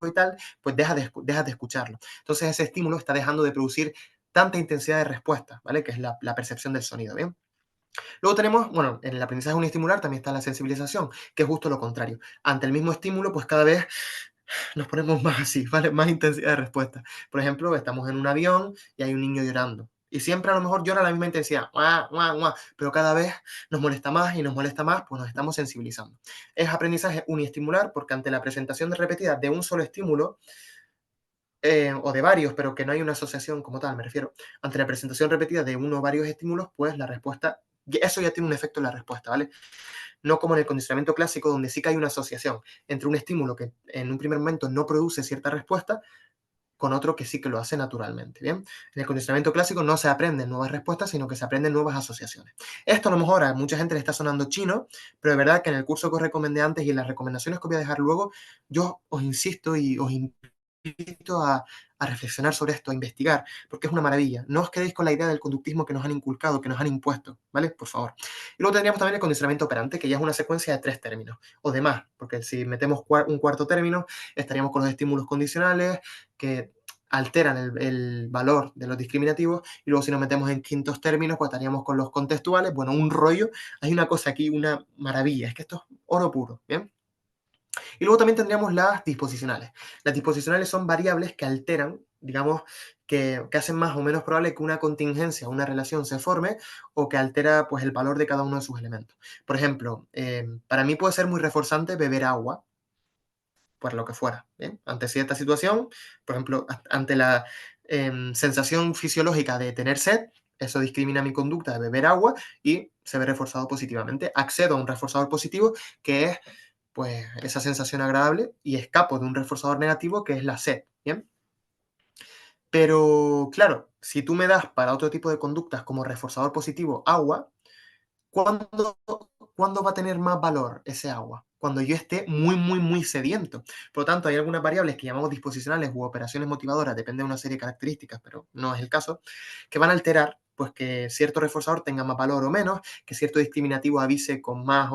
[SPEAKER 2] y tal, pues dejas de escucharlo. Entonces ese estímulo está dejando de producir tanta intensidad de respuesta, ¿vale? Que es la percepción del sonido, ¿bien? Luego tenemos, bueno, en el aprendizaje uniestimular también está la sensibilización, que es justo lo contrario. Ante el mismo estímulo, pues cada vez nos ponemos más así, ¿vale? Más intensidad de respuesta. Por ejemplo, estamos en un avión y hay un niño llorando. Y siempre a lo mejor llora a la misma intensidad, ¡guau, guau, guau! Pero cada vez nos molesta más y nos molesta más, pues nos estamos sensibilizando. Es aprendizaje uniestimular porque ante la presentación de repetida de un solo estímulo, o de varios, pero que no hay una asociación como tal, me refiero, ante la presentación repetida de uno o varios estímulos, pues la respuesta, eso ya tiene un efecto en la respuesta, ¿vale? No como en el condicionamiento clásico, donde sí que hay una asociación entre un estímulo que en un primer momento no produce cierta respuesta con otro que sí que lo hace naturalmente, ¿bien? En el condicionamiento clásico no se aprenden nuevas respuestas, sino que se aprenden nuevas asociaciones. Esto a lo mejor a mucha gente le está sonando chino, pero de verdad que en el curso que os recomendé antes y en las recomendaciones que voy a dejar luego, yo os insisto y os invito a reflexionar sobre esto, a investigar, porque es una maravilla. No os quedéis con la idea del conductismo que nos han inculcado, que nos han impuesto, ¿vale? Por favor. Y luego tendríamos también el condicionamiento operante, que ya es una secuencia de tres términos, o de más, porque si metemos un cuarto término, estaríamos con los estímulos condicionales, que alteran el valor de los discriminativos, y luego si nos metemos en quintos términos, pues estaríamos con los contextuales, bueno, un rollo. Hay una cosa aquí, una maravilla, es que esto es oro puro, ¿bien? Y luego también tendríamos las disposicionales. Las disposicionales son variables que alteran, digamos, que hacen más o menos probable que una contingencia, una relación se forme o que altera pues, el valor de cada uno de sus elementos. Por ejemplo, para mí puede ser muy reforzante beber agua, por lo que fuera. ¿Bien? Ante cierta situación, por ejemplo, ante la sensación fisiológica de tener sed, eso discrimina mi conducta de beber agua y se ve reforzado positivamente. Accedo a un reforzador positivo que es pues esa sensación agradable y escapo de un reforzador negativo que es la sed, ¿bien? Pero claro, si tú me das para otro tipo de conductas como reforzador positivo agua, ¿cuándo, ¿cuándo va a tener más valor ese agua? Cuando yo esté muy, muy, muy sediento. Por lo tanto, hay algunas variables que llamamos disposicionales u operaciones motivadoras, depende de una serie de características, pero no es el caso, que van a alterar pues que cierto reforzador tenga más valor o menos, que cierto discriminativo avise con más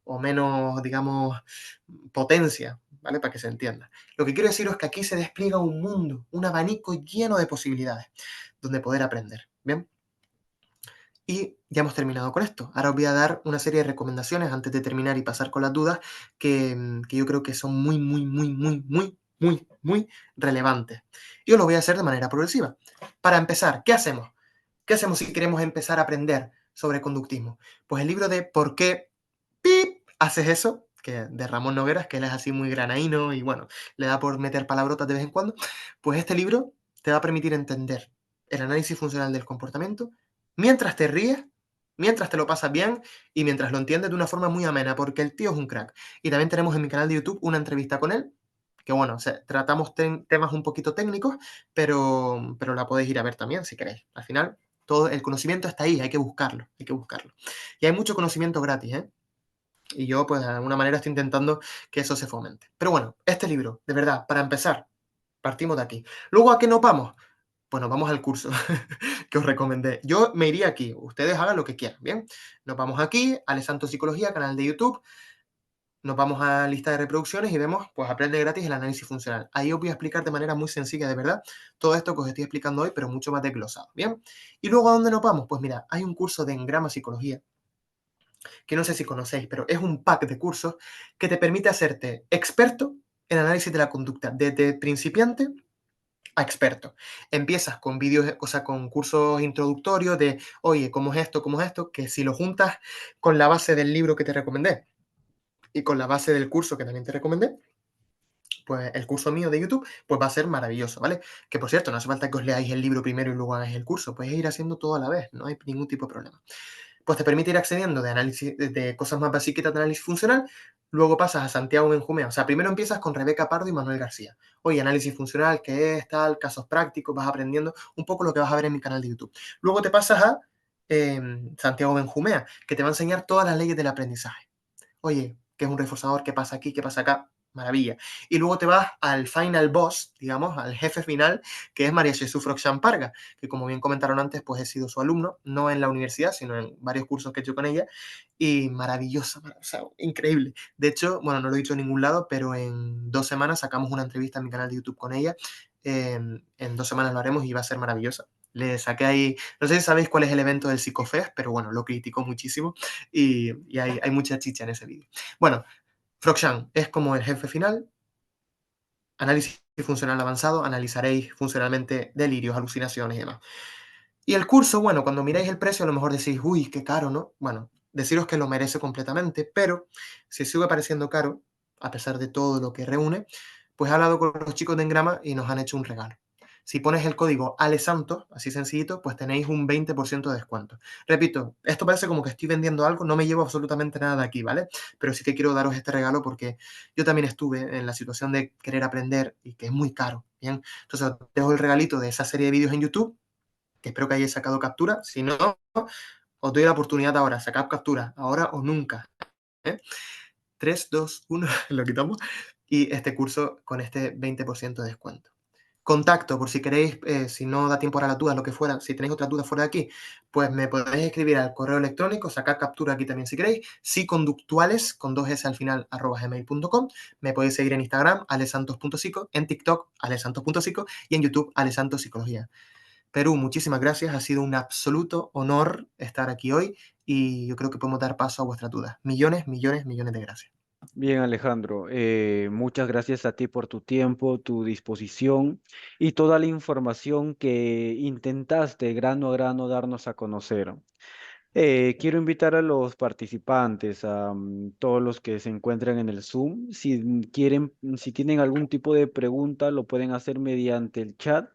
[SPEAKER 2] o menos, digamos, potencia, ¿vale? Para que se entienda. Lo que quiero decir es que aquí se despliega un mundo, un abanico lleno de posibilidades donde poder aprender, ¿bien? Y ya hemos terminado con esto. Ahora os voy a dar una serie de recomendaciones antes de terminar y pasar con las dudas que yo creo que son muy, muy, muy, muy, muy, muy, muy relevantes. Y os lo voy a hacer de manera progresiva. Para empezar, ¿qué hacemos? ¿Qué hacemos si queremos empezar a aprender sobre conductismo? Pues el libro de ¿Por qué pip haces eso? Que de Ramón Nogueras, que él es así muy granaíno y bueno, le da por meter palabrotas de vez en cuando. Pues este libro te va a permitir entender el análisis funcional del comportamiento mientras te ríes, mientras te lo pasas bien y mientras lo entiendes de una forma muy amena, porque el tío es un crack. Y también tenemos en mi canal de YouTube una entrevista con él, que bueno, o sea, tratamos temas un poquito técnicos, pero la podéis ir a ver también si queréis. Al final, todo el conocimiento está ahí, hay que buscarlo, hay que buscarlo. Y hay mucho conocimiento gratis, ¿eh? Y yo, pues, de alguna manera estoy intentando que eso se fomente. Pero bueno, este libro, de verdad, para empezar, partimos de aquí. Luego, ¿a qué nos vamos? Pues nos vamos al curso que os recomendé. Yo me iría aquí, ustedes hagan lo que quieran, ¿bien? Nos vamos aquí, Alessandro Psicología, canal de YouTube, nos vamos a lista de reproducciones y vemos, pues aprende gratis el análisis funcional. Ahí os voy a explicar de manera muy sencilla, de verdad, todo esto que os estoy explicando hoy, pero mucho más desglosado, ¿bien? Y luego, ¿a dónde nos vamos? Pues mira, hay un curso de engrama psicología que no sé si conocéis, pero es un pack de cursos que te permite hacerte experto en análisis de la conducta, desde principiante a experto. Empiezas con vídeos, o sea, con cursos introductorios de, oye, cómo es esto, que si lo juntas con la base del libro que te recomendé y con la base del curso que también te recomendé, pues el curso mío de YouTube, pues va a ser maravilloso, ¿vale? Que por cierto, no hace falta que os leáis el libro primero y luego hagáis el curso, puedes ir haciendo todo a la vez, no hay ningún tipo de problema. Pues te permite ir accediendo de análisis, de cosas más básicas de análisis funcional, luego pasas a Santiago Benjumea, o sea, primero empiezas con Rebeca Pardo y Manuel García. Oye, análisis funcional, qué es, tal, casos prácticos, vas aprendiendo un poco lo que vas a ver en mi canal de YouTube. Luego te pasas a Santiago Benjumea, que te va a enseñar todas las leyes del aprendizaje. Oye, ¿qué es un reforzador? ¿Qué pasa aquí? ¿Qué pasa acá? Maravilla. Y luego te vas al final boss, digamos, al jefe final, que es María Jesús Froxán Parga, que como bien comentaron antes, pues he sido su alumno, no en la universidad, sino en varios cursos que he hecho con ella, y maravillosa, o sea, increíble. De hecho, bueno, no lo he dicho en ningún lado, pero en 2 semanas sacamos una entrevista en mi canal de YouTube con ella. En 2 semanas lo haremos y va a ser maravillosa. Le saqué ahí, no sé si sabéis cuál es el evento del Psicofest, pero bueno, lo criticó muchísimo y hay mucha chicha en ese vídeo. Bueno, Frogshan es como el jefe final, análisis funcional avanzado, analizaréis funcionalmente delirios, alucinaciones y demás. Y el curso, bueno, cuando miráis el precio a lo mejor decís, uy, qué caro, ¿no? Bueno, deciros que lo merece completamente, pero si sigue pareciendo caro, a pesar de todo lo que reúne, pues he hablado con los chicos de Engrama y nos han hecho un regalo. Si pones el código ALESANTOS, así sencillito, pues tenéis un 20% de descuento. Repito, esto parece como que estoy vendiendo algo, no me llevo absolutamente nada de aquí, ¿vale? Pero sí que quiero daros este regalo porque yo también estuve en la situación de querer aprender y que es muy caro, ¿bien? Entonces, os dejo el regalito de esa serie de vídeos en YouTube, que espero que hayáis sacado captura. Si no, os doy la oportunidad ahora, sacad captura, ahora o nunca. ¿Eh? 3, 2, 1, lo quitamos. Y este curso con este 20% de descuento. Contacto, por si queréis, si no da tiempo para las dudas, lo que fuera, si tenéis otras dudas fuera de aquí, pues me podéis escribir al correo electrónico, sacar captura aquí también si queréis, conductuales, con 2s al final, @gmail.com. Me podéis seguir en Instagram, alesantos.psico, en TikTok, alesantos.psico y en YouTube, Alesantos Psicología. Perú, muchísimas gracias, ha sido un absoluto honor estar aquí hoy y yo creo que podemos dar paso a vuestras dudas. Millones, millones, millones de gracias.
[SPEAKER 1] Bien, Alejandro, muchas gracias a ti por tu tiempo, tu disposición y toda la información que intentaste grano a grano darnos a conocer. Quiero invitar a los participantes, a todos los que se encuentran en el Zoom, si quieren, si tienen algún tipo de pregunta, lo pueden hacer mediante el chat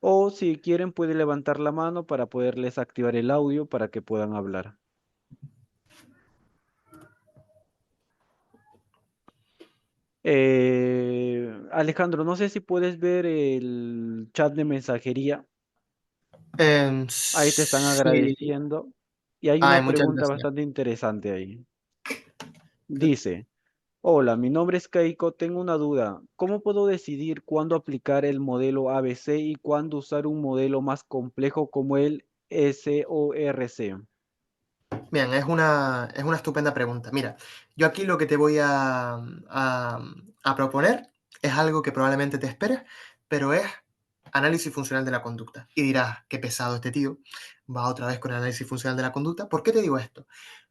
[SPEAKER 1] o si quieren, pueden levantar la mano para poderles activar el audio para que puedan hablar. Alejandro, no sé si puedes ver el chat de mensajería. Ahí te están
[SPEAKER 2] Sí,
[SPEAKER 1] agradeciendo y hay
[SPEAKER 2] ay,
[SPEAKER 1] una
[SPEAKER 2] muchas
[SPEAKER 1] pregunta
[SPEAKER 2] gracias.
[SPEAKER 1] bastante interesante ahí. Dice, hola, mi nombre es Keiko, tengo una duda. ¿Cómo puedo decidir cuándo aplicar el modelo ABC y cuándo usar un modelo más complejo como el SORC?
[SPEAKER 2] Bien, es una estupenda pregunta. Mira, yo aquí lo que te voy a proponer es algo que probablemente te esperes, pero es análisis funcional de la conducta. Y dirás, qué pesado este tío, va otra vez con el análisis funcional de la conducta. ¿Por qué te digo esto?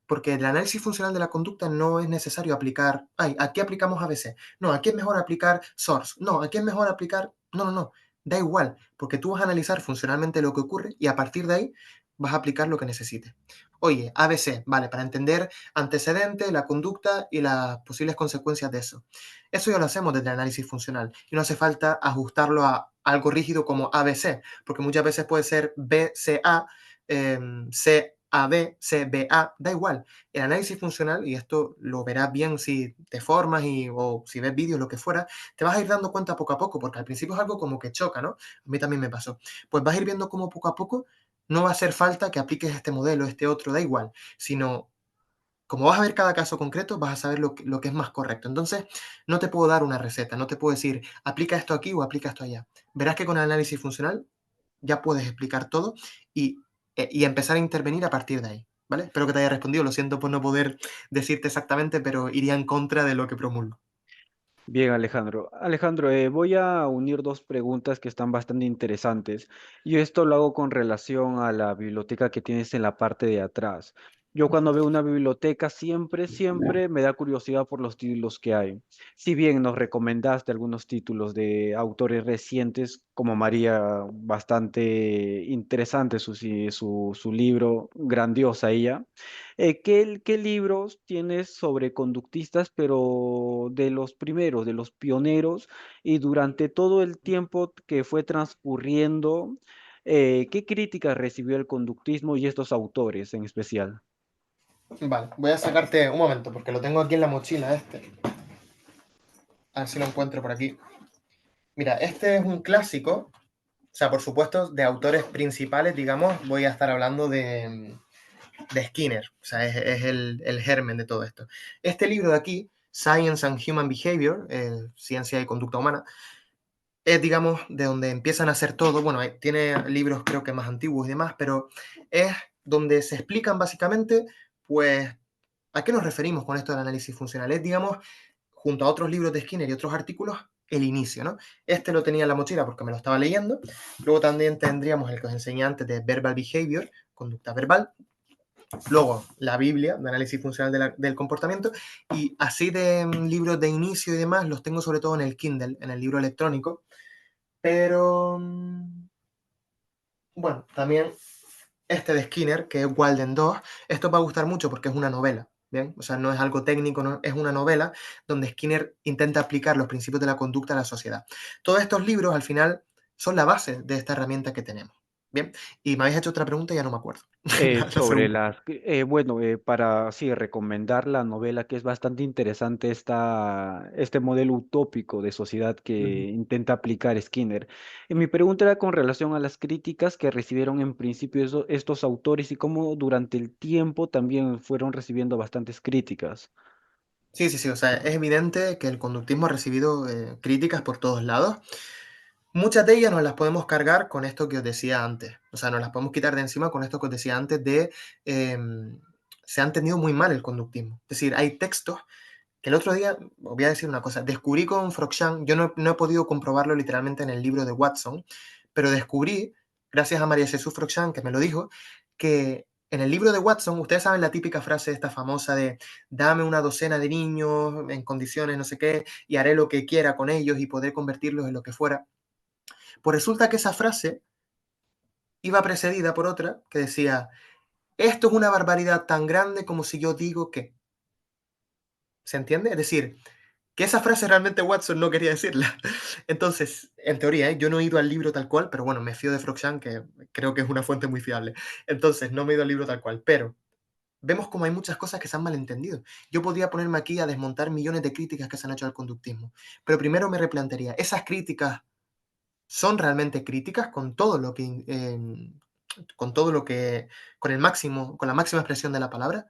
[SPEAKER 2] Porque el análisis funcional de la conducta no es necesario aplicar, ay, aquí aplicamos ABC. No, aquí es mejor aplicar SORS. No, aquí es mejor aplicar, no, no, no, da igual, porque tú vas a analizar funcionalmente lo que ocurre y a partir de ahí vas a aplicar lo que necesites. Oye, ABC, vale, para entender antecedente, la conducta y las posibles consecuencias de eso. Eso ya lo hacemos desde el análisis funcional y no hace falta ajustarlo a algo rígido como ABC, porque muchas veces puede ser BCA, CAB, CBA, da igual. El análisis funcional, y esto lo verás bien si te formas o si ves vídeos, lo que fuera, te vas a ir dando cuenta poco a poco, porque al principio es algo como que choca, ¿no? A mí también me pasó. Pues vas a ir viendo cómo poco a poco no va a hacer falta que apliques este modelo, este otro, da igual, sino como vas a ver cada caso concreto, vas a saber lo que es más correcto. Entonces, no te puedo dar una receta, no te puedo decir, aplica esto aquí o aplica esto allá. Verás que con el análisis funcional ya puedes explicar todo y, y empezar a intervenir a partir de ahí. ¿Vale? Espero que te haya respondido. Lo siento por no poder decirte exactamente, pero iría en contra de lo que promulgo.
[SPEAKER 1] Bien, Alejandro. Alejandro, voy a unir dos preguntas que están bastante interesantes y esto lo hago con relación a la biblioteca que tienes en la parte de atrás. Yo cuando veo una biblioteca siempre me da curiosidad por los títulos que hay. Si bien nos recomendaste algunos títulos de autores recientes, como María, bastante interesante su libro, grandiosa ella. ¿Qué libros tienes sobre conductistas, pero de los primeros, de los pioneros, y durante todo el tiempo que fue transcurriendo, qué críticas recibió el conductismo y estos autores en especial?
[SPEAKER 2] Vale, voy a sacarte un momento, porque lo tengo aquí en la mochila este. A ver si lo encuentro por aquí. Mira, este es un clásico. O sea, por supuesto, de autores principales, digamos, voy a estar hablando de Skinner. O sea, es el germen de todo esto. Este libro de aquí, Science and Human Behavior, Ciencia y Conducta Humana, es, digamos, de donde empiezan a hacer todo. Bueno, tiene libros creo que más antiguos y demás, pero es donde se explican básicamente, pues, ¿a qué nos referimos con esto del análisis funcional? Es, digamos, junto a otros libros de Skinner y otros artículos, el inicio, ¿no? Este lo tenía en la mochila porque me lo estaba leyendo. Luego también tendríamos el que os enseñé antes de Verbal Behavior, conducta verbal. Luego la Biblia, de análisis funcional del comportamiento. Y así de libros de inicio y demás, los tengo sobre todo en el Kindle, en el libro electrónico. Pero, bueno, también este de Skinner, que es Walden 2, esto va a gustar mucho porque es una novela, ¿bien? O sea, no es algo técnico, no, es una novela donde Skinner intenta aplicar los principios de la conducta a la sociedad. Todos estos libros, al final, son la base de esta herramienta que tenemos, ¿bien? Y me habéis hecho otra pregunta y ya no me acuerdo. La
[SPEAKER 1] Sobre
[SPEAKER 2] segunda.
[SPEAKER 1] las, bueno, para sí, recomendar la novela, que es bastante interesante este modelo utópico de sociedad que
[SPEAKER 2] Ujú.
[SPEAKER 1] intenta aplicar Skinner. Mi pregunta era con relación a las críticas que recibieron en principio estos autores y cómo durante el tiempo también fueron recibiendo bastantes críticas.
[SPEAKER 2] Sí, sí, sí, o sea, es evidente que el conductismo ha recibido críticas por todos lados. Muchas de ellas nos las podemos cargar con esto que os decía antes. O sea, nos las podemos quitar de encima con esto que os decía antes de eh, se ha entendido muy mal el conductismo. Es decir, hay textos que el otro día, os voy a decir una cosa, descubrí con Froxan, yo no he podido comprobarlo literalmente en el libro de Watson, pero descubrí, gracias a María Jesús Froxan, que me lo dijo, que en el libro de Watson, ustedes saben la típica frase esta famosa de dame una docena de niños en condiciones no sé qué y haré lo que quiera con ellos y podré convertirlos en lo que fuera. Pues resulta que esa frase iba precedida por otra que decía, esto es una barbaridad tan grande como si yo digo que. ¿Se entiende? Es decir, que esa frase realmente Watson no quería decirla. Entonces, en teoría, yo no he ido al libro tal cual, pero bueno, me fío de Froxan, que creo que es una fuente muy fiable. Entonces, no me he ido al libro tal cual, pero vemos como hay muchas cosas que se han malentendido. Yo podría ponerme aquí a desmontar millones de críticas que se han hecho al conductismo, pero primero me replantearía, ¿esas críticas son realmente críticas con todo lo que, con todo lo que, con el máximo, con la máxima expresión de la palabra?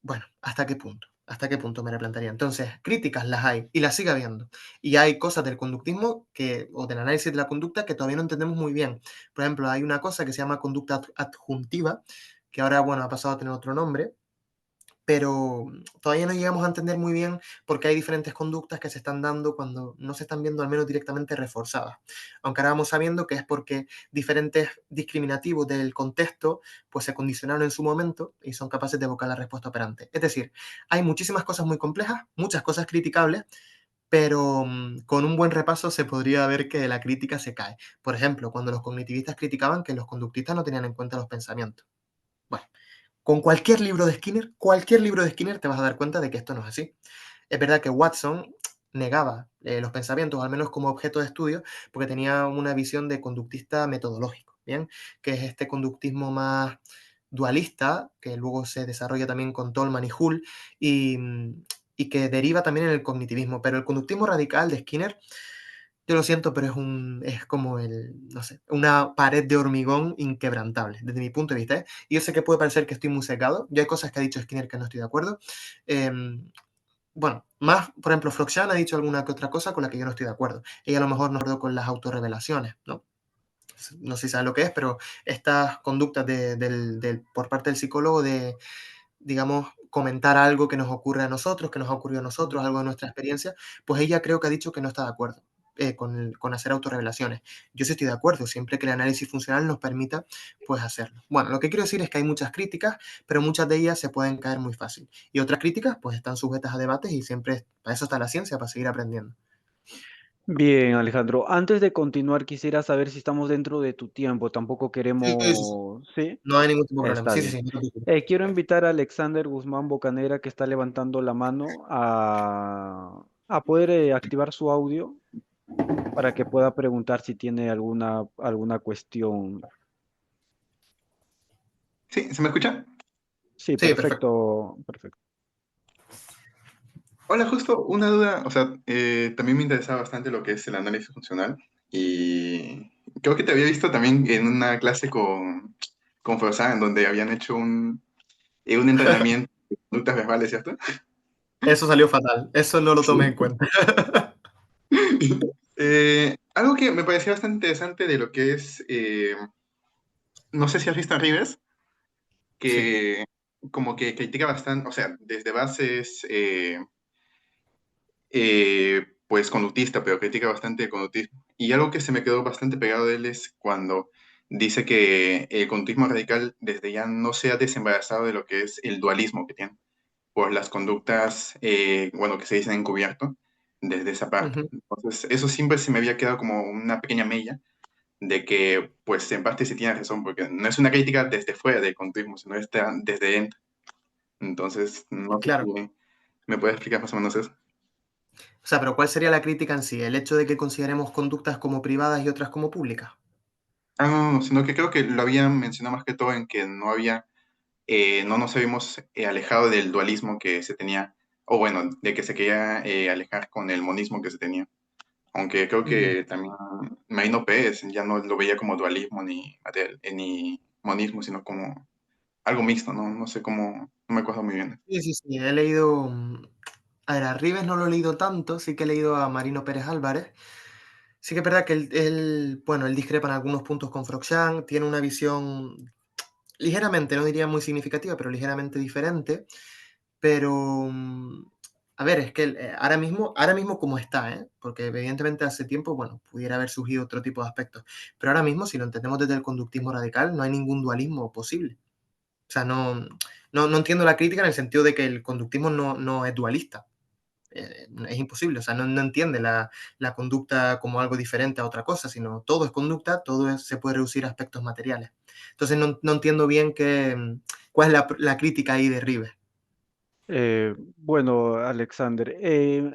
[SPEAKER 2] Bueno, ¿hasta qué punto? ¿Hasta qué punto me replantearía? Entonces, críticas las hay y las sigue habiendo. Y hay cosas del conductismo o del análisis de la conducta que todavía no entendemos muy bien. Por ejemplo, hay una cosa que se llama conducta adjuntiva, que ahora, bueno, ha pasado a tener otro nombre, pero todavía no llegamos a entender muy bien por qué hay diferentes conductas que se están dando cuando no se están viendo al menos directamente reforzadas. Aunque ahora vamos sabiendo que es porque diferentes discriminativos del contexto pues se condicionaron en su momento y son capaces de evocar la respuesta operante. Es decir, hay muchísimas cosas muy complejas, muchas cosas criticables, pero con un buen repaso se podría ver que la crítica se cae. Por ejemplo, cuando los cognitivistas criticaban que los conductistas no tenían en cuenta los pensamientos. Bueno, con cualquier libro de Skinner te vas a dar cuenta de que esto no es así. Es verdad que Watson negaba los pensamientos, al menos como objeto de estudio, porque tenía una visión de conductista metodológico, ¿bien? Que es este conductismo más dualista, que luego se desarrolla también con Tolman y Hull, y, y que deriva también en el cognitivismo. Pero el conductismo radical de Skinner, yo lo siento, pero es como no sé, una pared de hormigón inquebrantable, desde mi punto de vista, ¿eh? Y yo sé que puede parecer que estoy muy secado, yo hay cosas que ha dicho Skinner que no estoy de acuerdo. Bueno, más, por ejemplo, Froxian ha dicho alguna que otra cosa con la que yo no estoy de acuerdo. Ella a lo mejor no está de acuerdo con las autorrevelaciones, ¿no? No sé si sabes lo que es, pero estas conductas por parte del psicólogo de, digamos, comentar algo que nos ocurre a nosotros, que nos ha ocurrido a nosotros, algo de nuestra experiencia, pues ella creo que ha dicho que no está de acuerdo. con hacer autorrevelaciones. Yo sí estoy de acuerdo, siempre que el análisis funcional nos permita pues hacerlo. Bueno, lo que quiero decir es que hay muchas críticas, pero muchas de ellas se pueden caer muy fácil. Y otras críticas pues están sujetas a debates y siempre para eso está la ciencia, para seguir aprendiendo.
[SPEAKER 1] Bien, Alejandro. Antes de continuar, quisiera saber si estamos dentro de tu tiempo. Tampoco
[SPEAKER 2] Sí, sí, sí.
[SPEAKER 1] queremos... ¿Sí?
[SPEAKER 2] No hay ningún tipo de problema.
[SPEAKER 1] Está
[SPEAKER 2] Sí, sí,
[SPEAKER 1] bien.
[SPEAKER 2] sí. No te preocupes.
[SPEAKER 1] Quiero invitar a Alexander Guzmán Bocanera, que está levantando la mano, a poder activar su audio para que pueda preguntar si tiene alguna cuestión.
[SPEAKER 3] Sí, ¿se me escucha?
[SPEAKER 1] Sí,
[SPEAKER 2] Sí, perfecto.
[SPEAKER 1] perfecto, perfecto.
[SPEAKER 3] Hola, justo una duda, o sea, también me interesaba bastante lo que es el análisis funcional y creo que te había visto también en una clase con Forza, en donde habían hecho un entrenamiento de conductas verbales, ¿cierto?
[SPEAKER 2] Eso salió fatal. Eso no lo tomes en
[SPEAKER 3] Sí.
[SPEAKER 2] cuenta.
[SPEAKER 3] Algo que me parecía bastante interesante de lo que es, no sé si has visto a Rivers,
[SPEAKER 2] Sí.
[SPEAKER 3] que como que critica bastante, o sea, desde bases pues conductista, pero critica bastante el conductismo. Y algo que se me quedó bastante pegado de él es cuando dice que el conductismo radical desde ya no se ha desembarazado de lo que es el dualismo que tiene, por las conductas, bueno, que se dicen encubierto, desde esa parte.
[SPEAKER 2] Ujú.
[SPEAKER 3] Entonces, eso siempre se me había quedado como una pequeña mella de que, pues, en parte sí tiene razón, porque no es una crítica desde fuera del conductismo, sino desde dentro. Entonces, no sé
[SPEAKER 2] Claro.
[SPEAKER 3] si me puedes explicar más o menos eso.
[SPEAKER 2] O sea, pero ¿cuál sería la crítica en sí? ¿El hecho de que consideremos conductas como privadas y otras como públicas?
[SPEAKER 3] Ah, no, no, sino que creo que lo habían mencionado más que todo en que no había, no nos habíamos alejado del dualismo que se tenía, o bueno, de que se quería alejar con el monismo que se tenía. Aunque creo
[SPEAKER 2] Mm.
[SPEAKER 3] que también Marino Pérez ya no lo veía como dualismo ni monismo, sino como algo mixto, ¿no? No sé cómo, no me acuerdo muy bien.
[SPEAKER 2] Sí, sí, sí. He leído. A ver, a Ribes no lo he leído tanto, sí que he leído a Marino Pérez Álvarez. Sí que es verdad que bueno, él discrepa en algunos puntos con Froxán, tiene una visión ligeramente, no diría muy significativa, pero ligeramente diferente. Pero, a ver, es que ahora mismo como está, ¿eh? Porque evidentemente hace tiempo, bueno, pudiera haber surgido otro tipo de aspectos. Pero ahora mismo, si lo entendemos desde el conductismo radical, no hay ningún dualismo posible. O sea, no entiendo la crítica en el sentido de que el conductismo no es dualista. Es imposible, o sea, no entiende la conducta como algo diferente a otra cosa, sino todo es conducta, se puede reducir a aspectos materiales. Entonces no entiendo bien cuál es la crítica ahí de Rives.
[SPEAKER 1] Bueno, Alexander,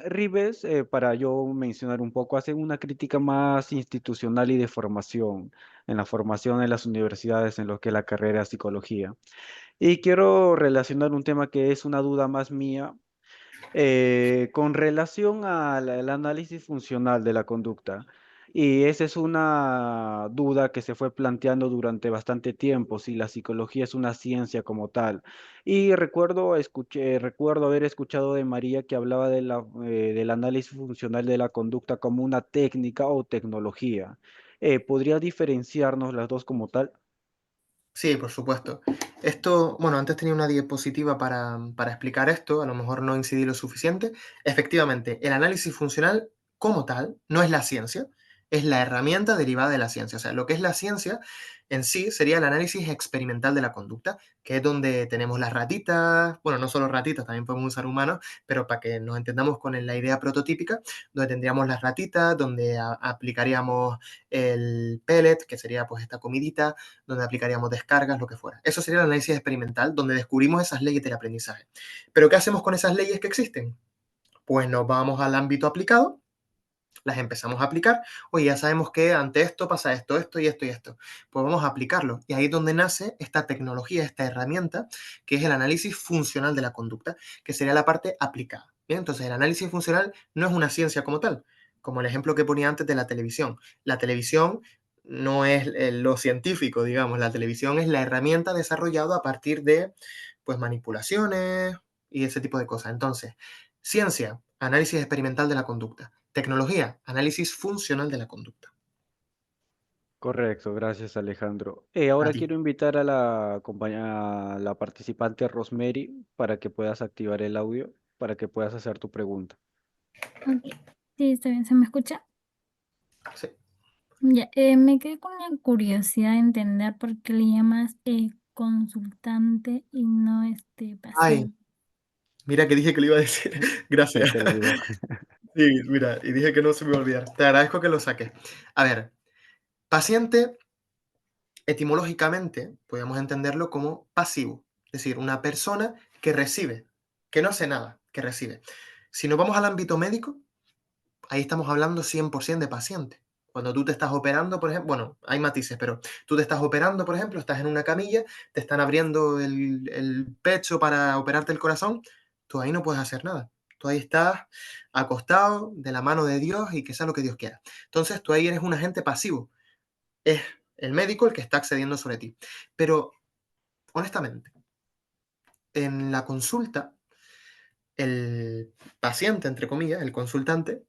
[SPEAKER 1] Rives, para yo mencionar un poco, hace una crítica más institucional y de formación, en la formación en las universidades, en lo que es la carrera de psicología. Y quiero relacionar un tema que es una duda más mía, con relación al análisis funcional de la conducta. Y esa es una duda que se fue planteando durante bastante tiempo, si la psicología es una ciencia como tal. Y recuerdo haber escuchado de María que hablaba del análisis funcional de la conducta como una técnica o tecnología. ¿Podría diferenciarnos las dos como tal?
[SPEAKER 2] Sí, por supuesto. Esto, bueno, antes tenía una diapositiva para explicar esto, a lo mejor no incidí lo suficiente. Efectivamente, el análisis funcional como tal no es la ciencia, es la herramienta derivada de la ciencia. O sea, lo que es la ciencia en sí sería el análisis experimental de la conducta, que es donde tenemos las ratitas, bueno, no solo ratitas, también podemos usar humanos, pero para que nos entendamos con la idea prototípica, donde tendríamos las ratitas, donde aplicaríamos el pellet, que sería pues esta comidita, donde aplicaríamos descargas, lo que fuera. Eso sería el análisis experimental, donde descubrimos esas leyes del aprendizaje. Pero ¿qué hacemos con esas leyes que existen? Pues nos vamos al ámbito aplicado, las empezamos a aplicar. Oye, ya sabemos que ante esto pasa esto, esto y esto y esto. Pues vamos a aplicarlo. Y ahí es donde nace esta tecnología, esta herramienta, que es el análisis funcional de la conducta, que sería la parte aplicada. Bien, entonces el análisis funcional no es una ciencia como tal, como el ejemplo que ponía antes de la televisión. La televisión no es lo científico, digamos, la televisión es la herramienta desarrollada a partir de pues manipulaciones y ese tipo de cosas. Entonces, ciencia, análisis experimental de la conducta. Tecnología, análisis funcional de la conducta.
[SPEAKER 1] Correcto, gracias Alejandro.
[SPEAKER 2] A
[SPEAKER 1] Ahora
[SPEAKER 2] ti.
[SPEAKER 1] quiero invitar a a la participante Rosemary para que puedas activar el audio, para que puedas hacer tu pregunta.
[SPEAKER 4] Ok, sí, está bien, ¿se me escucha?
[SPEAKER 2] Sí.
[SPEAKER 4] Ya, me quedé con la curiosidad de entender por qué le llamas consultante y no
[SPEAKER 2] Ay,
[SPEAKER 4] paciente.
[SPEAKER 2] mira que dije que lo iba a decir.
[SPEAKER 1] Se
[SPEAKER 2] Gracias.
[SPEAKER 1] te olvidó.
[SPEAKER 2] Sí, mira, y dije que no se me iba a olvidar. Te agradezco que lo saques. A ver, paciente, etimológicamente, podemos entenderlo como pasivo, es decir, una persona que recibe, que no hace nada, que recibe. Si nos vamos al ámbito médico, ahí estamos hablando 100% de paciente. Cuando tú te estás operando, por ejemplo, bueno, hay matices, pero tú te estás operando, por ejemplo, estás en una camilla, te están abriendo el pecho para operarte el corazón, tú ahí no puedes hacer nada. Tú ahí estás acostado de la mano de Dios y que sea lo que Dios quiera. Entonces tú ahí eres un agente pasivo. Es el médico el que está accediendo sobre ti. Pero, honestamente, en la consulta, el paciente, entre comillas, el consultante,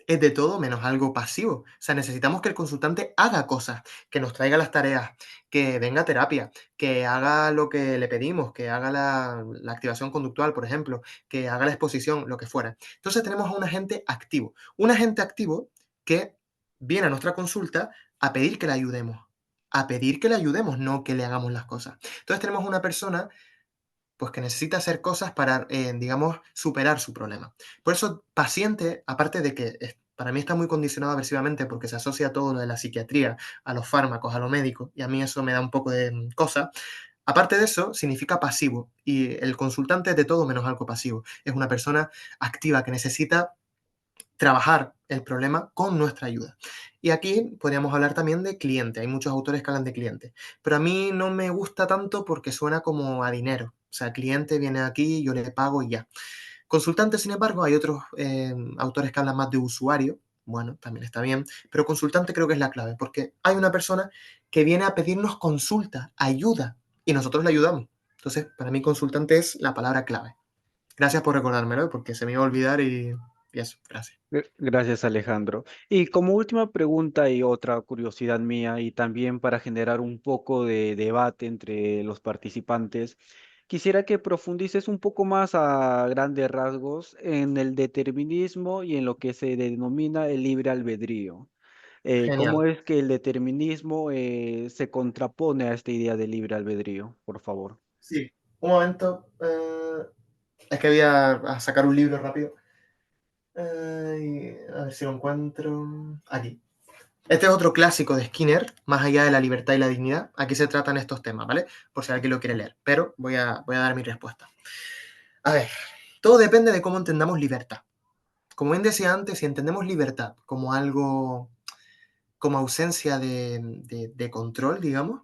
[SPEAKER 2] es de todo menos algo pasivo. O sea, necesitamos que el consultante haga cosas, que nos traiga las tareas, que venga a terapia, que haga lo que le pedimos, que haga la activación conductual, por ejemplo, que haga la exposición, lo que fuera. Entonces tenemos a un agente activo. Un agente activo que viene a nuestra consulta a pedir que le ayudemos. A pedir que le ayudemos, no que le hagamos las cosas. Entonces tenemos una persona pues que necesita hacer cosas para, digamos, superar su problema. Por eso, paciente, aparte de que para mí está muy condicionado aversivamente porque se asocia a todo lo de la psiquiatría, a los fármacos, a lo médico, y a mí eso me da un poco de cosa. Aparte de eso, significa pasivo, y el consultante es de todo menos algo pasivo. Es una persona activa que necesita trabajar el problema con nuestra ayuda. Y aquí podríamos hablar también de cliente. Hay muchos autores que hablan de cliente, pero a mí no me gusta tanto porque suena como a dinero. O sea, cliente viene aquí, yo le pago y ya. Consultante, sin embargo, hay otros autores que hablan más de usuario. Bueno, también está bien, pero consultante creo que es la clave, porque hay una persona que viene a pedirnos consulta, ayuda, y nosotros le ayudamos. Entonces, para mí consultante es la palabra clave. Gracias por recordármelo, porque se me iba a olvidar y eso, gracias.
[SPEAKER 1] Gracias, Alejandro. Y como última pregunta y otra curiosidad mía, y también para generar un poco de debate entre los participantes, quisiera que profundices un poco más a grandes rasgos en el determinismo y en lo que se denomina el libre albedrío. ¿Cómo
[SPEAKER 2] Genial.
[SPEAKER 1] es que el determinismo se contrapone a esta idea de libre albedrío? Por favor.
[SPEAKER 2] Sí, un momento. Es que voy a sacar un libro rápido. A ver si lo encuentro. Aquí. Este es otro clásico de Skinner, más allá de la libertad y la dignidad. Aquí se tratan estos temas, ¿vale? Por si alguien lo quiere leer. Pero voy a dar mi respuesta. A ver, todo depende de cómo entendamos libertad. Como bien decía antes, si entendemos libertad como algo, como ausencia de control, digamos,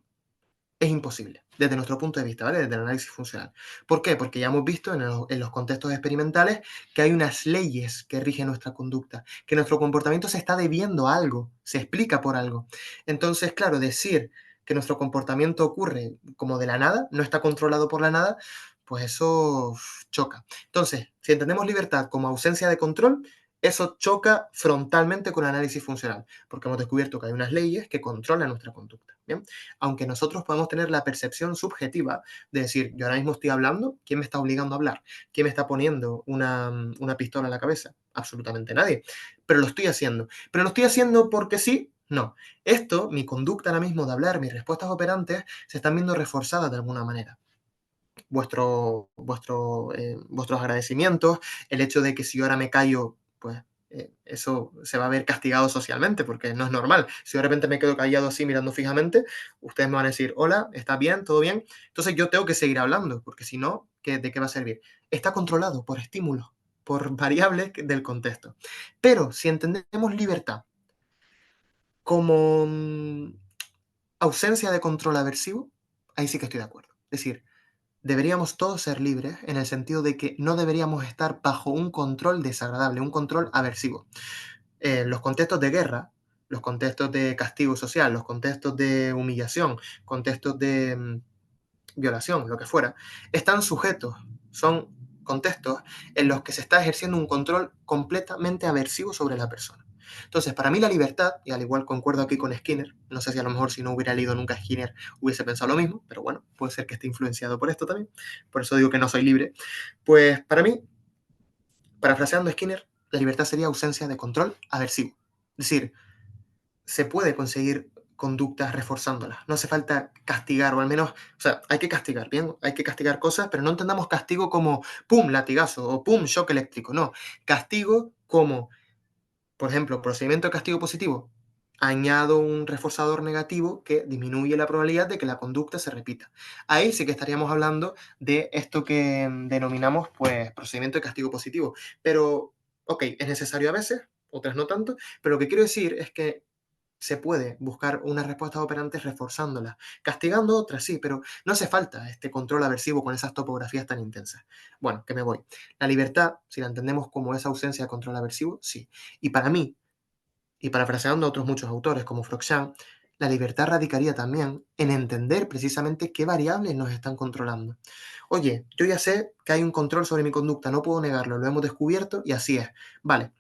[SPEAKER 2] es imposible, desde nuestro punto de vista, ¿vale? Desde el análisis funcional. ¿Por qué? Porque ya hemos visto en los contextos experimentales que hay unas leyes que rigen nuestra conducta, que nuestro comportamiento se está debiendo a algo, se explica por algo. Entonces, claro, decir que nuestro comportamiento ocurre como de la nada, no está controlado por la nada, pues eso choca. Entonces, si entendemos libertad como ausencia de control, eso choca frontalmente con el análisis funcional, porque hemos descubierto que hay unas leyes que controlan nuestra conducta. ¿Bien? Aunque nosotros podemos tener la percepción subjetiva de decir, yo ahora mismo estoy hablando, ¿quién me está obligando a hablar? ¿Quién me está poniendo una pistola en la cabeza? Absolutamente nadie. Pero lo estoy haciendo. ¿Pero lo estoy haciendo porque sí? No. Esto, mi conducta ahora mismo de hablar, mis respuestas operantes, se están viendo reforzadas de alguna manera. Vuestros agradecimientos, el hecho de que si yo ahora me callo, pues eso se va a ver castigado socialmente, porque no es normal. Si de repente me quedo callado así mirando fijamente, ustedes me van a decir, hola, ¿está bien? ¿Todo bien? Entonces yo tengo que seguir hablando, porque si no, ¿de qué va a servir? Está controlado por estímulos, por variables del contexto. Pero si entendemos libertad como ausencia de control aversivo, ahí sí que estoy de acuerdo. Es decir, deberíamos todos ser libres en el sentido de que no deberíamos estar bajo un control desagradable, un control aversivo. Los contextos de guerra, los contextos de castigo social, los contextos de humillación, contextos de violación, lo que fuera, están sujetos, son contextos en los que se está ejerciendo un control completamente aversivo sobre la persona. Entonces, para mí la libertad, y al igual concuerdo aquí con Skinner, no sé si a lo mejor si no hubiera leído nunca Skinner hubiese pensado lo mismo, pero bueno, puede ser que esté influenciado por esto también, por eso digo que no soy libre, pues para mí, parafraseando Skinner, la libertad sería ausencia de control aversivo. Es decir, se puede conseguir conductas reforzándolas. No hace falta castigar, o al menos, o sea, hay que castigar, ¿bien? Hay que castigar cosas, pero no entendamos castigo como pum, latigazo o pum, shock eléctrico. No, castigo como, por ejemplo, procedimiento de castigo positivo. Añado un reforzador negativo que disminuye la probabilidad de que la conducta se repita. Ahí sí que estaríamos hablando de esto que denominamos, pues, procedimiento de castigo positivo. Pero, ok, es necesario a veces, otras no tanto, pero lo que quiero decir es que se puede buscar unas respuestas operantes reforzándolas. Castigando otras, sí, pero no hace falta este control aversivo con esas topografías tan intensas. Bueno, que me voy. La libertad, si la entendemos como esa ausencia de control aversivo, sí. Y para mí, y parafraseando a otros muchos autores como Froxan, la libertad radicaría también en entender precisamente qué variables nos están controlando. Oye, yo ya sé que hay un control sobre mi conducta, no puedo negarlo, lo hemos descubierto y así es. Vale,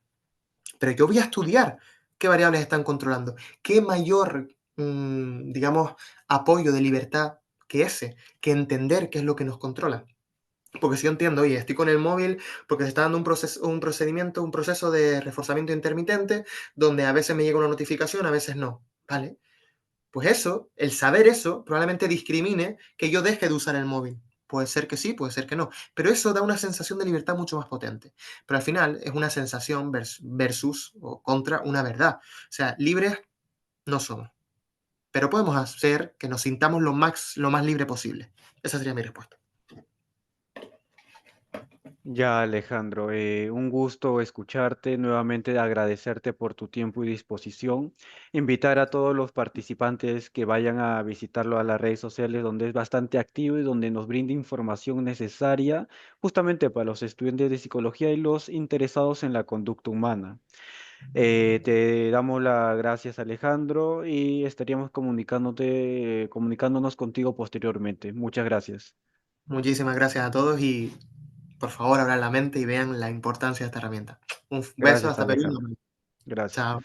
[SPEAKER 2] pero yo voy a estudiar qué variables están controlando. ¿Qué mayor, digamos, apoyo de libertad que ese? Que entender qué es lo que nos controla. Porque si yo entiendo, oye, estoy con el móvil porque se está dando un procedimiento, un proceso de reforzamiento intermitente, donde a veces me llega una notificación, a veces no. ¿Vale? Pues eso, el saber eso, probablemente discrimine que yo deje de usar el móvil. Puede ser que sí, puede ser que no. Pero eso da una sensación de libertad mucho más potente. Pero al final es una sensación versus o contra una verdad. O sea, libres no somos. Pero podemos hacer que nos sintamos lo más libre posible. Esa sería mi respuesta.
[SPEAKER 1] Ya, Alejandro, un gusto escucharte, nuevamente agradecerte por tu tiempo y disposición, invitar a todos los participantes que vayan a visitarlo a las redes sociales donde es bastante activo y donde nos brinda información necesaria justamente para los estudiantes de psicología y los interesados en la conducta humana. Te damos las gracias, Alejandro, y estaríamos comunicándonos contigo posteriormente. Muchas gracias.
[SPEAKER 2] Muchísimas gracias a todos y por favor abran la mente y vean la importancia de esta herramienta. Un beso
[SPEAKER 1] Gracias,
[SPEAKER 2] hasta Perú.
[SPEAKER 1] Alejandro. Gracias.
[SPEAKER 2] Chao.